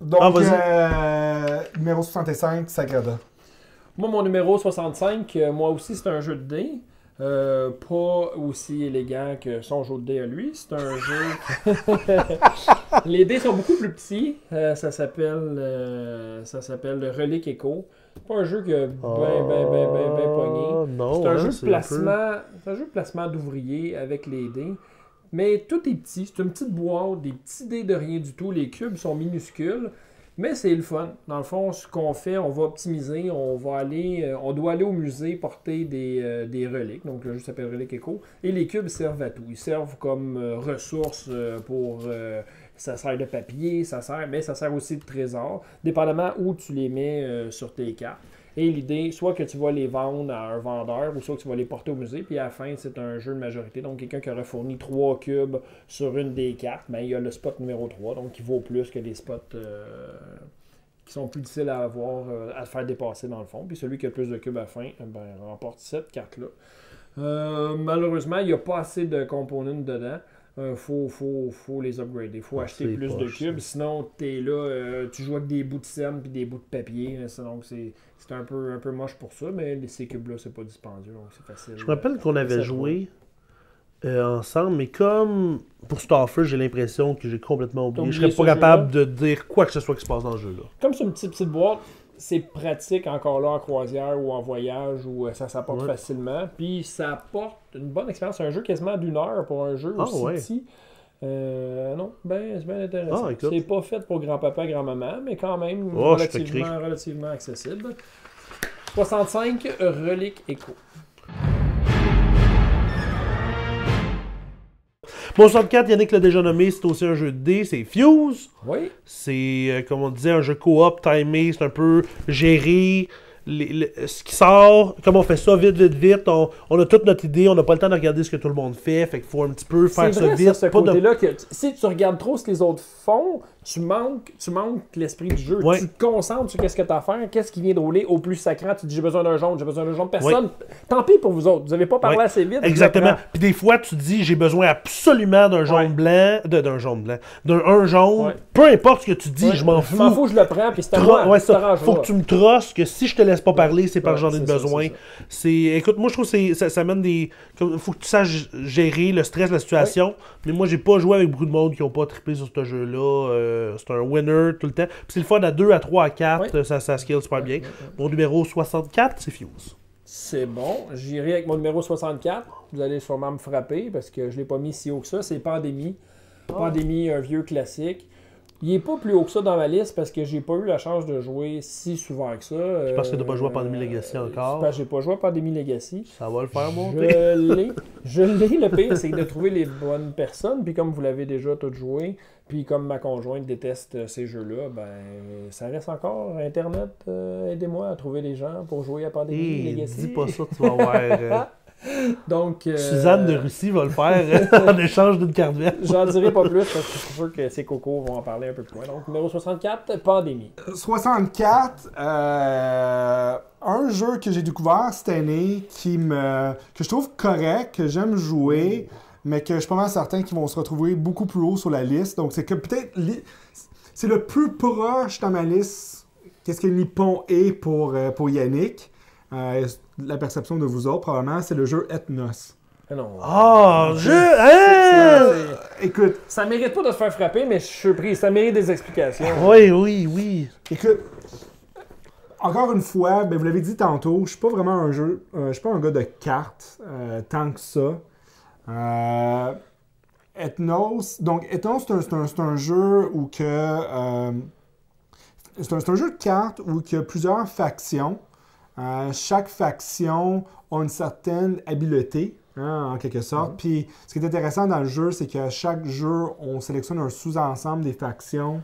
Donc, numéro 65, Sagrada. Moi, mon numéro 65, moi aussi, c'est un jeu de dés. Pas aussi élégant que son jeu de dés à lui. C'est un jeu... Les dés sont beaucoup plus petits. Ça s'appelle le Relic Echo. C'est pas un jeu qui a bien pogné. C'est un jeu de placement. C'est un jeu de placement d'ouvriers avec les dés. Mais tout est petit. C'est une petite boîte, des petits dés de rien du tout. Les cubes sont minuscules. Mais c'est le fun. Dans le fond, ce qu'on fait, on va optimiser, on doit aller au musée porter des reliques. Donc le jeu s'appelle Relic Echo. Et les cubes servent à tout. Ils servent comme ressources pour... ça sert de papier, mais ça sert aussi de trésor, dépendamment où tu les mets sur tes cartes. Et l'idée, soit que tu vas les vendre à un vendeur, ou soit que tu vas les porter au musée, puis à la fin, c'est un jeu de majorité. Donc, quelqu'un qui aurait fourni 3 cubes sur une des cartes, ben, il y a le spot numéro 3, donc qui vaut plus que les spots qui sont plus difficiles à avoir, à faire dépasser dans le fond. Puis celui qui a le plus de cubes à la fin, ben, remporte cette carte-là. Malheureusement, il n'y a pas assez de components dedans. Faut les upgrader. Il faut acheter plus de cubes. Sinon, t'es là, tu joues avec des bouts de scène puis des bouts de papier. Donc, c'est un peu moche pour ça, mais ces cubes-là, c'est pas dispendieux. Donc, c'est facile. Je me rappelle qu'on avait joué ensemble, mais comme pour Starfish, j'ai l'impression que j'ai complètement oublié. Je serais pas capable de dire quoi que ce soit qui se passe dans le jeu-là. Comme c'est une petite boîte, c'est pratique encore là en croisière ou en voyage où ça s'apporte facilement. Puis ça apporte une bonne expérience. C'est un jeu quasiment d'1 heure pour un jeu aussi petit. Non, c'est bien intéressant. C'est pas fait pour grand-papa, grand-maman, mais quand même relativement accessible. 65, Relic Echo. Mon 64, Yannick l'a déjà nommé, c'est aussi un jeu de dés, c'est Fuse. Oui. C'est, comme on disait, un jeu co-op, timé, c'est un peu géré. Ce qui sort, comme on fait ça vite, on a toute notre idée, on n'a pas le temps de regarder ce que tout le monde fait, fait qu'il faut un petit peu faire ça vite. C'est vrai, côté-là, que si tu regardes trop ce que les autres font, tu manques l'esprit du jeu. Ouais. Tu te concentres sur qu'est-ce que tu as à faire, qu'est-ce qui vient de rouler au plus sacrant. Tu te dis j'ai besoin d'un jaune. Personne. Tant pis pour vous autres. Vous n'avez pas parlé assez vite. Exactement. Puis des fois, tu te dis j'ai besoin absolument d'un jaune blanc, d'un jaune. Peu importe ce que tu dis, je m'en fous. Je m'en fous, je le prends, puis c'est à moi. Faut que tu me trosses que si je te laisse pas parler, c'est parce que j'en ai besoin. Écoute, moi je trouve que ça amène des. Faut que tu saches gérer le stress de la situation. Mais moi, j'ai pas joué avec beaucoup de monde qui ont pas trippé sur ce jeu-là. C'est un winner tout le temps. Puis c'est le fun à 2, à 3, à 4. Ça scale super bien. Mon numéro 64, c'est Fuse. C'est bon. J'irai avec mon numéro 64. Vous allez sûrement me frapper parce que je l'ai pas mis si haut que ça. C'est Pandémie. Pandémie, un vieux classique. Il est pas plus haut que ça dans ma liste parce que j'ai pas eu la chance de jouer si souvent que ça. Parce que tu n'as pas joué à Pandémie Legacy encore. Parce que j'ai pas joué à Pandémie Legacy. Ça va le faire monter. Je l'ai. Le pire, c'est de trouver les bonnes personnes. Puis comme vous l'avez déjà tout joué, puis comme ma conjointe déteste ces jeux-là, ben ça reste encore Internet. Aidez-moi à trouver des gens pour jouer à Pandémie Legacy. Dis pas ça, tu vas voir. Donc, Suzanne de Russie va le faire en échange d'une carte verte. J'en dirai pas plus parce que je suis sûr que ces cocos vont en parler un peu plus loin. Donc, numéro 64, Pandémie. 64, un jeu que j'ai découvert cette année que je trouve correct, que j'aime jouer, mais que je suis pas mal certain qu'ils vont se retrouver beaucoup plus haut sur la liste. Donc, c'est que peut-être c'est le plus proche dans ma liste qu'est-ce que Nippon est pour Yannick. La perception de vous autres, probablement, c'est le jeu Ethnos. Écoute, ça mérite pas de se faire frapper, mais je suis surpris. Ça mérite des explications. Oui. Écoute, encore une fois, vous l'avez dit tantôt, je suis pas vraiment je suis pas un gars de cartes tant que ça. Ethnos, donc Ethnos, c'est un jeu où que c'est un jeu de cartes où il y a plusieurs factions. Chaque faction a une certaine habileté, en quelque sorte. Puis ce qui est intéressant dans le jeu, c'est qu'à chaque jeu, on sélectionne un sous-ensemble des factions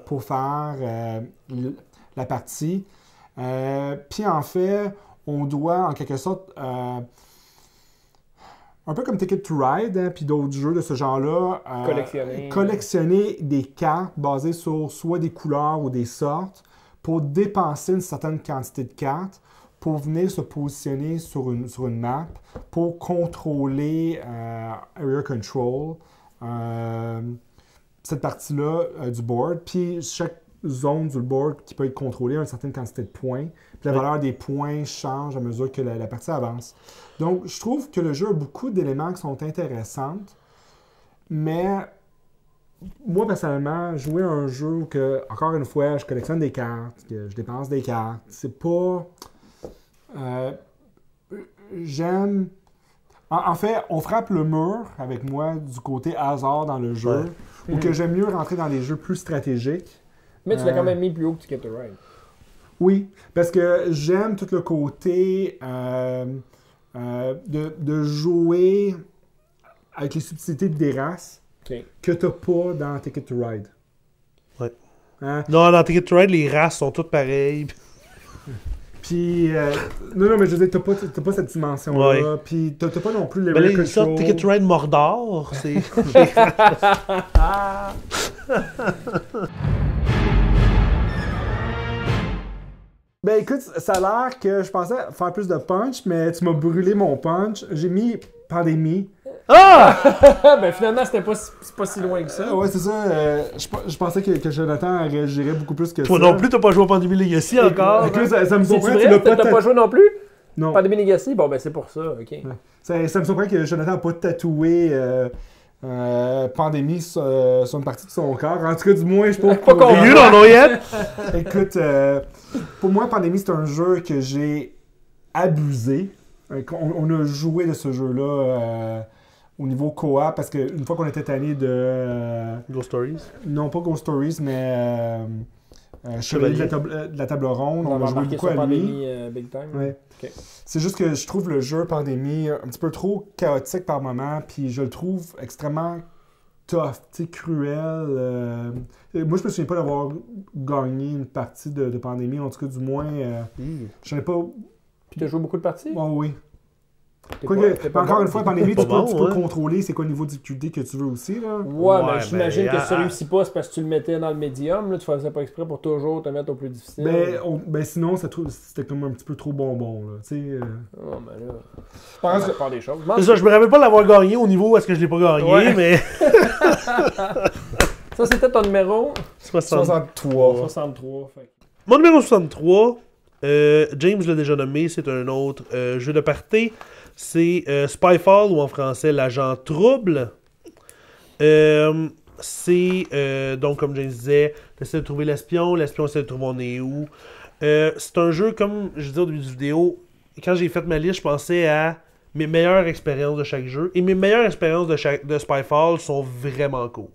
pour faire la partie. Puis en fait, on doit en quelque sorte, un peu comme Ticket to Ride, puis d'autres jeux de ce genre-là, collectionner des cartes basées sur soit des couleurs ou des sortes pour dépenser une certaine quantité de cartes pour venir se positionner sur une map pour contrôler Area Control, cette partie-là du board. Puis chaque zone du board qui peut être contrôlée a une certaine quantité de points. Puis la valeur des points change à mesure que la partie avance. Donc, je trouve que le jeu a beaucoup d'éléments qui sont intéressants, mais moi, personnellement, jouer à un jeu où, encore une fois, je collectionne des cartes, que je dépense des cartes, c'est pas... j'aime... En fait, on frappe le mur avec moi du côté hasard dans le jeu, ou que j'aime mieux rentrer dans des jeux plus stratégiques. Mais tu l'as quand même mis plus haut que Ticket to Ride. Oui, parce que j'aime tout le côté de jouer avec les subtilités des races que tu n'as pas dans Ticket to Ride. Ouais. Non, dans Ticket to Ride, les races sont toutes pareilles. Puis, non, mais je veux dire, t'as pas cette dimension-là. Puis, t'as pas non plus les Area Control. Ça, Ticket to Ride Mordor, c'est... Ben écoute, ça a l'air que je pensais faire plus de punch, mais tu m'as brûlé mon punch. J'ai mis Pandémie. Ah! Ben finalement, c'est pas si loin que ça. Ouais, c'est ça. Je pensais que Jonathan réagirait beaucoup plus que Toi ça. non plus, t'as pas joué à Pandémie Legacy encore. Écoute, ça me surprend. T'as pas joué non plus? Non. Pandémie Legacy? Bon, ben c'est pour ça, ok. Ouais. Ça me surprend que Jonathan n'a pas tatoué Pandémie sur une partie de son corps. En tout cas, du moins, je pense pas convaincu. Non, non, yet. Écoute, pour moi, Pandémie, c'est un jeu que j'ai abusé. On a joué de ce jeu-là au niveau coop parce qu'une fois qu'on était tanné de... Ghost Stories? Non, pas Ghost Stories, mais Chevalier de la table ronde. On a joué beaucoup à lui. Big Time. Ouais. Okay. C'est juste que je trouve le jeu Pandémie un petit peu trop chaotique par moment, puis je le trouve extrêmement tough, cruel. Moi, je me souviens pas d'avoir gagné une partie de Pandémie, en tout cas, du moins, j'en ai pas... Puis t'as joué beaucoup de parties? Oh, oui. Encore une fois, Pandémie, tu peux contrôler c'est quoi le niveau de difficulté que tu veux aussi. Là. Ouais, mais j'imagine que si tu réussis pas, c'est parce que tu le mettais dans le médium, là, tu faisais pas exprès pour toujours te mettre au plus difficile. Ben sinon, c'était comme un petit peu trop bonbon. Là, oh, mais là... Je pense que faire des choses. C'est ça, je me rappelle pas l'avoir gagné au niveau où est-ce que je l'ai pas gagné, mais... Ça, c'était ton numéro? 63. Fait. Mon numéro 63, James l'a déjà nommé, c'est un autre jeu de party. C'est Spyfall, ou en français, l'agent trouble. C'est, donc, comme James disait, d'essayer de trouver l'espion essaie de trouver on est où. C'est un jeu, comme je disais au début de la vidéo, quand j'ai fait ma liste, je pensais à mes meilleures expériences de chaque jeu. Et mes meilleures expériences de Spyfall sont vraiment cool.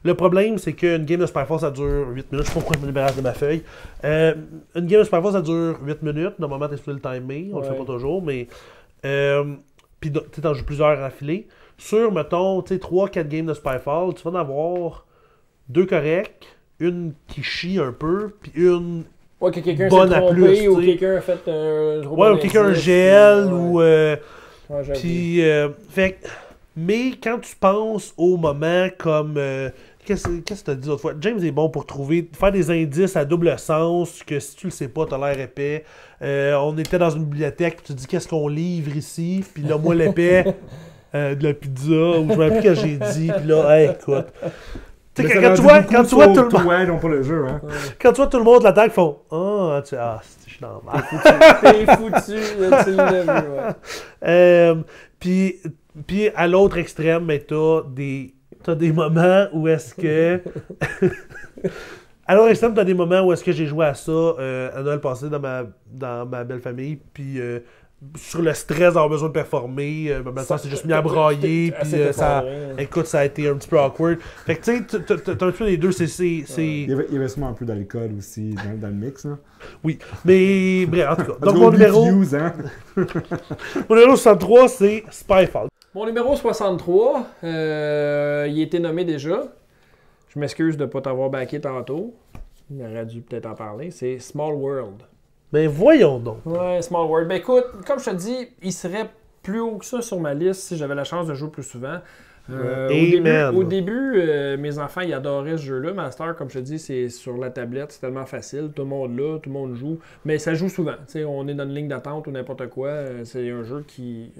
Le problème, c'est qu'une game de Spyfall, ça dure 8 minutes. Je sais pas pourquoi je me débarrasse de ma feuille. Une game de Spyfall, ça dure 8 minutes. Normalement, t'es supposé le timer. On le fait pas toujours, mais... Puis tu t'en joues plusieurs affilés. Sur, mettons, 3-4 games de Spyfall, tu vas en avoir 2 corrects, une qui chie un peu, puis une que quelqu'un bonne s'est à trompé, plus. ou quelqu'un a fait un gros ou quelqu'un gèle, ou... puis... fait mais quand tu penses au moment comme... Qu'est-ce que tu as dit l'autre fois? James est bon pour faire des indices à double sens, que si tu le sais pas, t'as l'air épais. On était dans une bibliothèque, puis tu te dis qu'est-ce qu'on livre ici, puis là, moi, l'épais, de la pizza, ou je me rappelle que j'ai dit, puis là, écoute. Tu sais, quand tu vois tout le monde. Non, pour le jeu, hein. Quand tu vois tout le monde de l'attaque, ils font je suis dans le T'es foutu, tu l'as vu, Puis à l'autre extrême, mais t'as des moments où est-ce que... À l'autre extrême, t'as des moments où est-ce que j'ai joué à ça à Noël passé dans ma belle famille, puis sur le stress d'avoir besoin de performer. Maintenant, c'est juste mis à brailler. Puis écoute, ça a été un petit peu awkward. Fait que tu sais, t'as un peu les deux. Il y avait sûrement un peu d'alcool aussi dans le mix. Hein? Oui, mais bref, en tout cas. Donc, mon numéro 63, c'est Spyfall. Mon numéro 63, il a été nommé déjà. Je m'excuse de ne pas t'avoir backé tantôt. Il aurait dû peut-être en parler. C'est Small World. Ben voyons donc. Ouais, Small World. Ben écoute, comme je te dis, il serait plus haut que ça sur ma liste si j'avais la chance de jouer plus souvent. Au début, mes enfants ils adoraient ce jeu-là. Master, comme je te dis, c'est sur la tablette, c'est tellement facile. Tout le monde là, tout le monde joue. Mais ça joue souvent. T'sais, on est dans une ligne d'attente ou n'importe quoi. C'est un jeu qui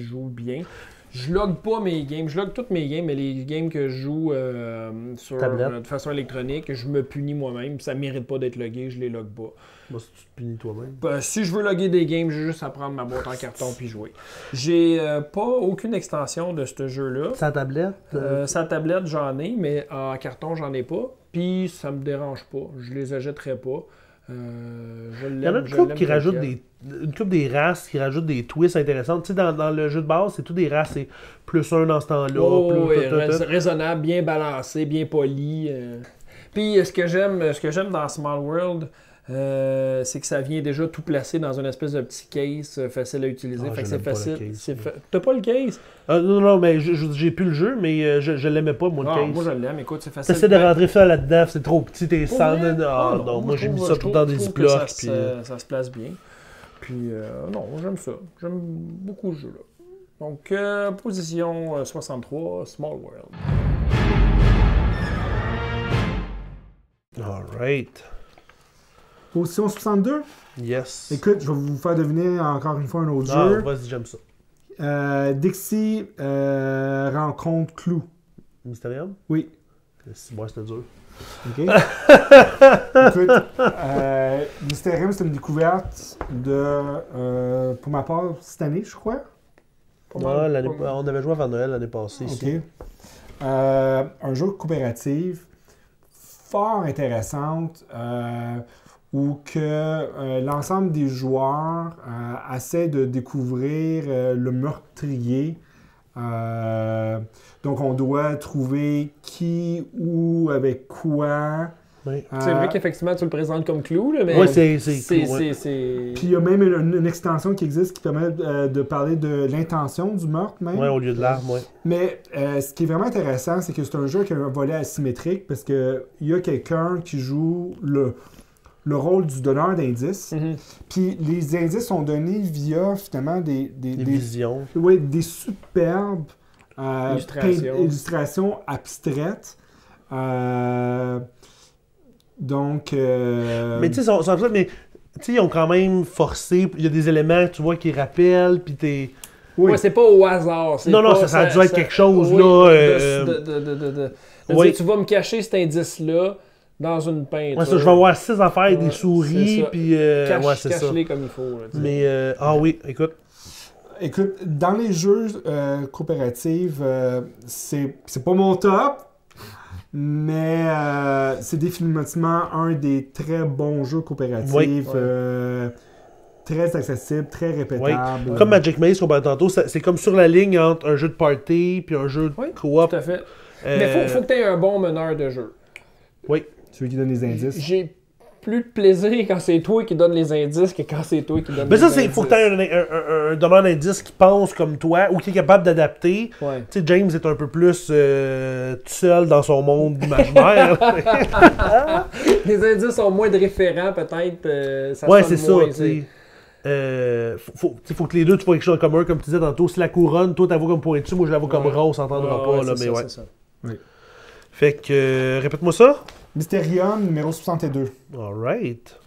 joue bien. Je log pas mes games. Je log toutes mes games, mais les games que je joue de façon électronique, je me punis moi-même. Ça mérite pas d'être logué, je les log pas. Moi, si tu te punis toi-même. Si je veux loguer des games, j'ai juste à prendre ma boîte en carton puis jouer. J'ai pas aucune extension de ce jeu-là. Sa tablette? Sa tablette, j'en ai, mais en carton, j'en ai pas. Puis ça me dérange pas. Je les achèterai pas. Il y en a une couple qui rajoute une couple des races qui rajoutent des twists intéressantes. Tu sais, dans le jeu de base, c'est tout des races, c'est +1 dans ce temps-là. Raisonnable, bien balancé, bien poli. Puis ce que j'aime dans Small World, c'est que ça vient déjà tout placé dans une espèce de petit case facile à utiliser. Fait que c'est facile. T'as pas le case? Non, mais j'ai plus le jeu, mais je l'aimais pas, moi, le case. Moi, je l'aime. Écoute, c'est facile. T'essaies de rentrer ça là-dedans, c'est trop petit, t'es sans... non, moi, j'ai mis ça tout dans des ziplocs. Ça se place bien. Puis, non, j'aime ça. J'aime beaucoup ce jeu-là. Donc, position 63, Small World. All right. Position 62? Yes. Écoute, je vais vous faire deviner encore une fois un autre jeu. Vas-y, j'aime ça. Dixie rencontre Clou. Mysterium? Oui. Moi, c'était dur. OK. Écoute, Mysterium, c'est une découverte de, pour ma part, cette année, je crois. On avait joué avant Noël l'année passée. OK. Ici. Un jeu coopératif fort intéressante où que l'ensemble des joueurs essaient de découvrir le meurtrier. Donc, on doit trouver qui, où, avec quoi. Oui. C'est vrai qu'effectivement, tu le présentes comme Clou, là, mais oui, c'est Puis il y a même une extension qui existe qui permet de parler de l'intention du meurtre même. Oui, au lieu de l'arme, oui. Mais ce qui est vraiment intéressant, c'est que c'est un jeu qui a un volet asymétrique parce qu'il y a quelqu'un qui joue le rôle du donneur d'indices. Mm-hmm. Puis les indices sont donnés via finalement des visions. Oui, des superbes illustrations abstraites. Donc. Mais tu sais, ils ont quand même forcé. Il y a des éléments, tu vois, qui rappellent, puis t'es. Oui, ouais, c'est pas au hasard. Non, ça a dû être quelque chose, là. Dire, tu vas me cacher cet indice-là dans une peinture. Ouais, ça, je vais avoir 6 affaires avec des souris, puis. Cache-les comme il faut. Là, mais, oui, écoute. Écoute, dans les jeux coopératifs, c'est pas mon top. Mais c'est définitivement un des très bons jeux coopératifs. Oui. Très accessible, très répétable. Oui. Comme Magic Maze qu'on parlait tantôt, c'est comme sur la ligne entre un jeu de party puis un jeu de coop. Tout à fait. Mais faut que tu aies un bon meneur de jeu. Oui. Celui qui donne les indices. J'ai plus de plaisir quand c'est toi qui donne les indices que quand c'est toi qui donne les indices. Mais ça, il faut que tu aies un donneur d'indices qui pense comme toi ou qui est capable d'adapter. Ouais. Tu sais, James est un peu plus tout seul dans son monde imaginaire. Les indices sont moins de référents, peut-être. Ouais, c'est ça. Faut que les deux, tu vois quelque chose en commun, comme tu disais tantôt. Si la couronne, toi, tu la vois comme pointue, moi, je la vois comme rose, on s'entendra pas. Là, mais c'est ça. Oui. Fait que, répète-moi ça. Mysterium, numéro 62. Alright.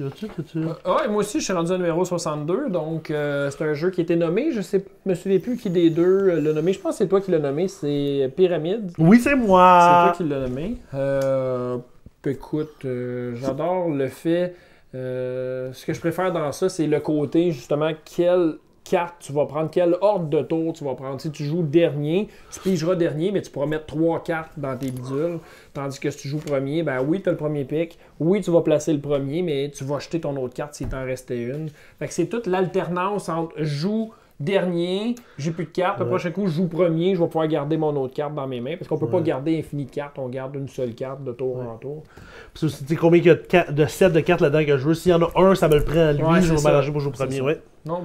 Ouais, moi aussi, je suis rendu au numéro 62. Donc, c'est un jeu qui a été nommé. Je me souviens plus qui des deux l'a nommé. Je pense que c'est toi qui l'as nommé. C'est Pyramide. Oui, c'est moi. C'est toi qui l'as nommé. Écoute, j'adore le fait... ce que je préfère dans ça, c'est le côté, justement, quel carte tu vas prendre, quel ordre de tour tu vas prendre. Si tu joues dernier, tu pigeras dernier, mais tu pourras mettre 3 cartes dans tes bidules. Tandis que si tu joues premier, ben oui, tu as le premier pick. Oui, tu vas placer le premier, mais tu vas jeter ton autre carte s'il t'en restait une. Fait que c'est toute l'alternance entre joue dernier, j'ai plus de cartes. Le prochain coup, je joue premier, je vais pouvoir garder mon autre carte dans mes mains. Parce qu'on peut pas garder infini de cartes, on garde une seule carte de tour en tour. Puis tu sais combien il y a de sets de cartes là-dedans que je veux. S'il y en a un, ça me le prend à lui, je vais m'arranger pour jouer premier. Ouais. Non,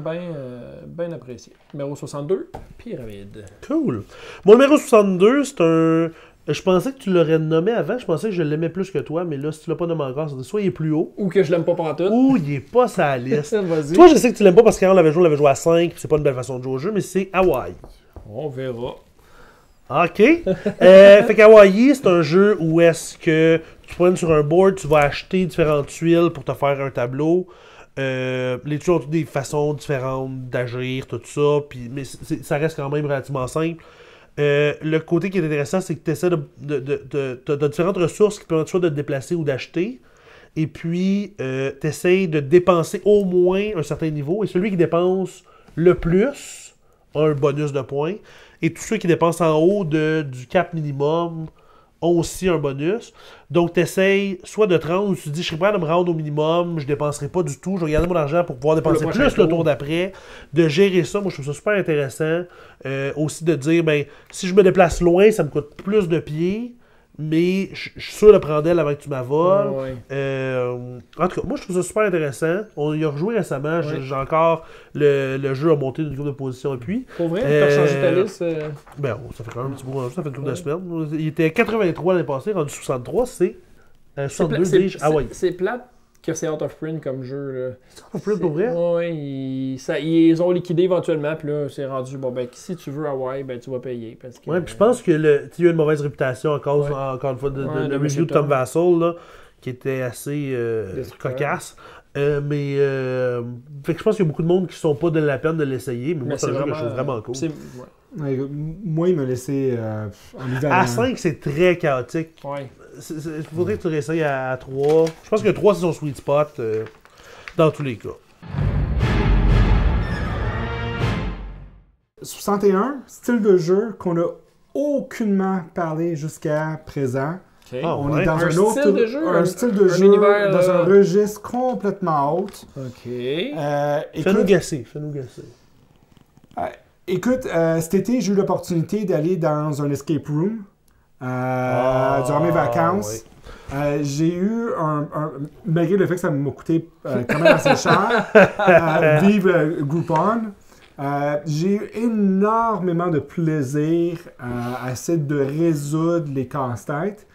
bien apprécié. Numéro 62, Pyramide. Cool. Mon numéro 62, c'est un... Je pensais que tu l'aurais nommé avant, je pensais que je l'aimais plus que toi, mais là, si tu l'as pas nommé encore, c'est soit il est plus haut. Ou que je l'aime pas pantoute. Ou il est pas sur la liste. Vas-y. Toi, je sais que tu l'aimes pas parce qu'on l'avait joué à 5, c'est pas une belle façon de jouer au jeu, mais c'est Hawaii. On verra. OK. Fait qu'Hawaii, c'est un jeu où est-ce que tu prends sur un board, tu vas acheter différentes tuiles pour te faire un tableau. Les tuiles ont toutes des façons différentes d'agir, tout ça, mais ça reste quand même relativement simple. Le côté qui est intéressant, c'est que tu essaies de différentes ressources qui permettent soit de te déplacer ou d'acheter. Et puis, tu essaies de dépenser au moins un certain niveau. Et celui qui dépense le plus a un bonus de points. Et tous ceux qui dépensent en haut du cap minimum ont aussi un bonus. Donc, tu essaies soit de te rendre ou tu te dis, je serais prêt à me rendre au minimum, je ne dépenserai pas du tout, je vais garder mon argent pour pouvoir dépenser plus le tour d'après. De gérer ça, moi, je trouve ça super intéressant. Aussi de dire, ben, si je me déplace loin, ça me coûte plus de pieds, mais je suis sûr de prendre elle avant que tu m'avoles. En tout cas, moi, je trouve ça super intéressant. On y a rejoué récemment. J'ai encore... Le jeu a monté d'une couple de positions puis. Pour vrai, tu as changé ta liste? Ben, ça fait quand même un petit bout. Ça fait une couple de semaines. Il était 83 l'année passée, rendu 63. C'est 62, dis-je, Hawaii. C'est plate que c'est out of print comme jeu. Là. C'est out of print pour vrai? Oui, ils ont liquidé éventuellement, puis là, c'est rendu, bon, ben, si tu veux Hawaii, ben, tu vas payer. Parce que, puis je pense que il y a une mauvaise réputation encore une fois, de review de Tom Vassell, là, qui était assez cocasse. Fait que je pense qu'il y a beaucoup de monde qui ne sont pas de la peine de l'essayer, mais moi, c'est un jeu que je trouve vraiment cool. Moi, il m'a laissé en hiver. À 5, c'est très chaotique. Il faudrait que tu réessayes à 3. Je pense que 3, c'est son sweet spot dans tous les cas. 61, style de jeu qu'on n'a aucunement parlé jusqu'à présent. Okay. On est dans un autre style de jeu, un style de jeu univers, dans un registre complètement autre. OK. Fais-nous gasser. Écoute, cet été, j'ai eu l'opportunité d'aller dans un escape room durant mes vacances. Oui. J'ai eu malgré le fait que ça m'a coûté quand même assez cher, vivre Groupon, j'ai eu énormément de plaisir à essayer de résoudre les casse-têtes.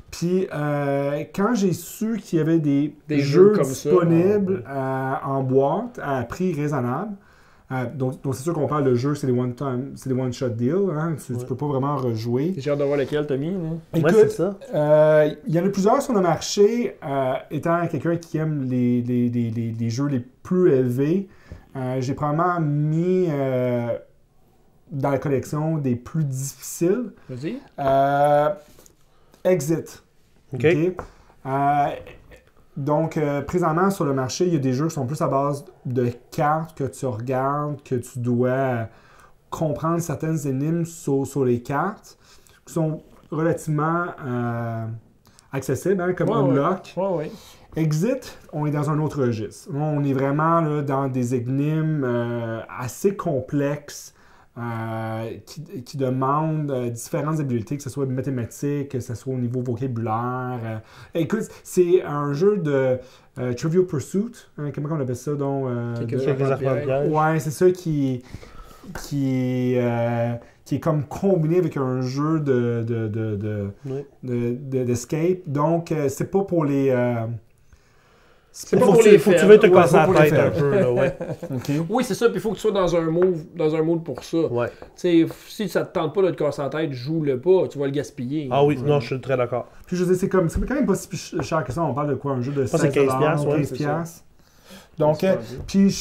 Puis, quand j'ai su qu'il y avait des jeux comme disponibles en boîte à prix raisonnable, donc c'est sûr qu'on parle de jeux, c'est des one-shot deals, hein, tu peux pas vraiment rejouer. J'ai hâte de voir lequel t'as mis. Écoute, c'est ça. Il y en a plusieurs sur le marché, étant quelqu'un qui aime les jeux les plus élevés, j'ai probablement mis dans la collection des plus difficiles. Vas-y. Exit. OK. Donc, présentement, sur le marché, il y a des jeux qui sont plus à base de cartes que tu regardes, que tu dois comprendre certaines énigmes sur les cartes, qui sont relativement accessibles, hein, comme Unlock. Ouais. Exit, on est dans un autre registre. On est vraiment là, dans des énigmes assez complexes, qui demandent différentes habiletés, que ce soit mathématiques, que ce soit au niveau vocabulaire. Écoute, c'est un jeu de Trivial Pursuit. Hein, comment on appelle ça? Donc, ouais, c'est ça qui est comme combiné avec un jeu d'escape. Donc, c'est pas pour les... C'est pas pour les faut que tu veux te casser la tête un peu. Là, ouais. Okay. Oui, c'est ça. Puis il faut que tu sois dans un mood pour ça. Ouais. Si ça te tente pas de te casser la tête, joue-le pas. Tu vas le gaspiller. Ah oui, non, je suis très d'accord. Puis je veux dire, c'est quand même pas si cher que ça. On parle de quoi? Un jeu de 15 $15. Donc, puis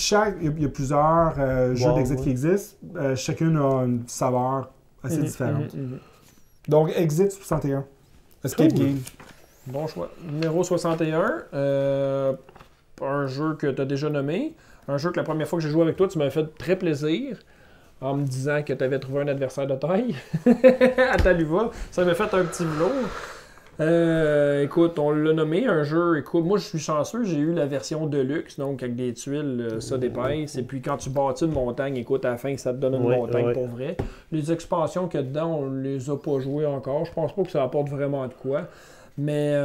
il y a plusieurs jeux d'Exit qui existent. Chacun a une saveur assez différente. Donc, Exit 61. Escape Game. Bon choix. Numéro 61. Un jeu que tu as déjà nommé. Un jeu que la première fois que j'ai joué avec toi, tu m'as fait très plaisir. En me disant que tu avais trouvé un adversaire de taille à Taluva. Ça m'a fait un petit velours. Écoute, on l'a nommé, un jeu. Écoute, moi je suis chanceux, j'ai eu la version Deluxe, donc avec des tuiles, ça d'épaisse. Et puis quand tu bâtis une montagne, écoute, à la fin, ça te donne une montagne pour vrai. Les expansions qu'il y a dedans, on les a pas jouées encore. Je pense pas que ça apporte vraiment de quoi. Mais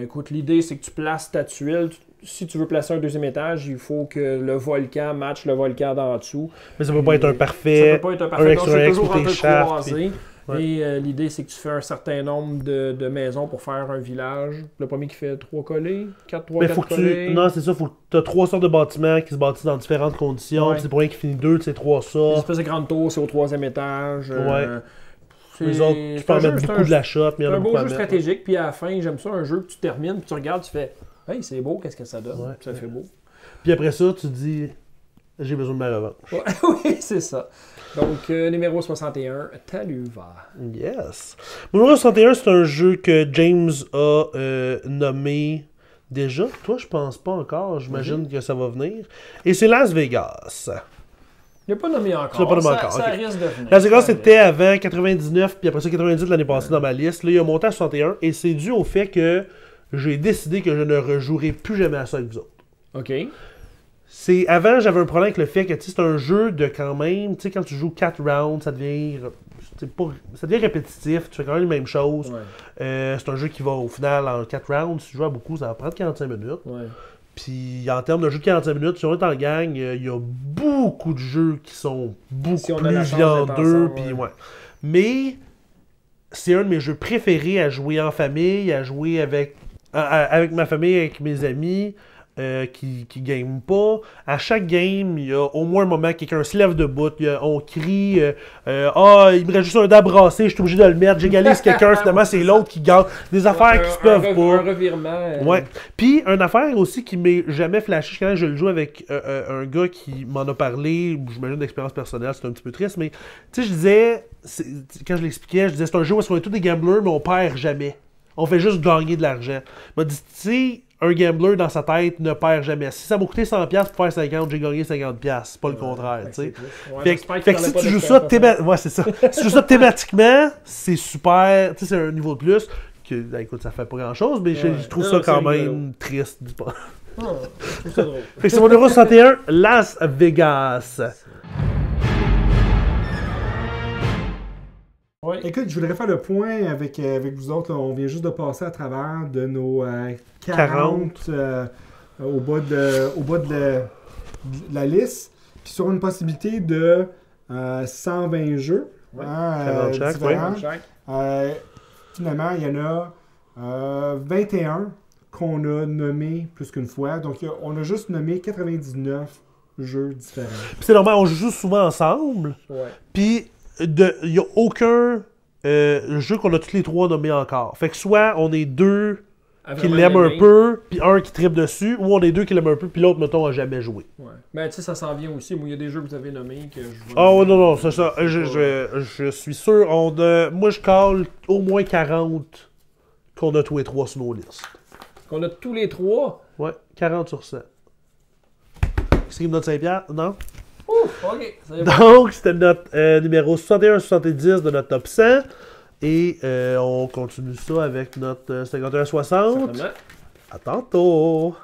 écoute, l'idée c'est que tu places ta tuile. Si tu veux placer un deuxième étage, il faut que le volcan matche le volcan d'en dessous. Mais ça peut pas être un parfait. Ça peut pas être un parfait. Donc, c'est toujours entrecroisé. Puis... Ouais. Et l'idée, c'est que tu fais un certain nombre de maisons pour faire un village. Le premier qui fait 3 collés, 4 collés. Non, c'est ça. Faut que tu as 3 sortes de bâtiments qui se bâtissent dans différentes conditions. C'est pour rien qui finit 2, c'est 3 sortes. Une espèce de grande tour, c'est au 3e étage. Les autres, tu peux en mettre beaucoup de la shot. C'est un beau jeu stratégique. Puis à la fin, j'aime ça, un jeu que tu termines, puis tu regardes, tu fais hey, c'est beau, qu'est-ce que ça donne? Ça fait beau. Puis après ça, tu te dis j'ai besoin de ma revanche. Oui, c'est ça. Donc, numéro 61, Taluva. Yes. Numéro 61, c'est un jeu que James a nommé déjà. Toi, je pense pas encore. J'imagine que ça va venir. Et c'est Las Vegas. Il n'a pas nommé encore. Tu l'as pas nommé encore. Ça risque de venir. Las Vegas, c'était avant 99, puis après ça, 98 l'année passée dans ma liste. Là, il a monté à 61. Et c'est dû au fait que j'ai décidé que je ne rejouerai plus jamais à ça avec vous autres. OK. Avant, j'avais un problème avec le fait que c'est un jeu de quand même, tu sais, quand tu joues 4 rounds, ça devient répétitif, tu fais quand même les mêmes choses. C'est un jeu qui va au final en 4 rounds, si tu joues à beaucoup, ça va prendre 45 minutes. Puis en termes de jeu de 45 minutes, si on est en gang, il y a beaucoup de jeux qui sont beaucoup plus viandeux. Mais c'est un de mes jeux préférés à jouer en famille, à jouer avec ma famille, avec mes amis qui game pas. À chaque game, il y a au moins un moment quelqu'un se lève debout, on crie il me reste juste un dé à brasser, je suis obligé de le mettre, j'égalise quelqu'un, finalement c'est l'autre qui gagne. Des affaires qui se peuvent pas. Un revirement. Ouais. Puis une affaire aussi qui m'est jamais flashé quand je le joue avec un gars qui m'en a parlé, j'imagine d'expérience personnelle, c'est un petit peu triste, mais tu sais, je disais, quand je l'expliquais, je disais c'est un jeu où on est tous des gamblers, mais on perd jamais. On fait juste gagner de l'argent. Il m'a dit, tu sais, un gambler dans sa tête ne perd jamais. Si ça m'a coûté 100$ pour faire 50, j'ai gagné 50$. C'est pas le contraire, tu sais. Fait que si tu joues ça thématiquement, c'est super. Tu sais, c'est un niveau de plus. Que, écoute, ça fait pas grand-chose, mais je trouve ça quand même triste. Je trouve ça drôle. Fait que c'est mon numéro 61, Las Vegas. Ouais. Écoute, je voudrais faire le point avec vous autres. Là. On vient juste de passer à travers de nos 40 au bas de la liste. Puis sur une possibilité de 120 jeux. Différents. Finalement, il y en a 21 qu'on a nommés plus qu'une fois. Donc, on a juste nommé 99 jeux différents. Puis c'est normal, on joue souvent ensemble. Puis il n'y a aucun jeu qu'on a tous les trois nommés encore. Fait que soit on est deux qui l'aiment un peu, puis un qui tripe dessus, ou on est deux qui l'aiment un peu, puis l'autre, mettons, a jamais joué. Ben, tu sais, ça s'en vient aussi. Moi, il y a des jeux que vous avez nommés que je vois. Ah, ouais, non, c'est ça. Je suis sûr. Moi, je cale au moins 40 qu'on a tous les trois sur nos listes. Qu'on a tous les trois? Ouais, 40 sur 100. C'est qui me donne 5$? Non? Ouf, ok. Donc, c'était notre numéro 61-70 de notre top 100. Et on continue ça avec notre 51-60. À tantôt!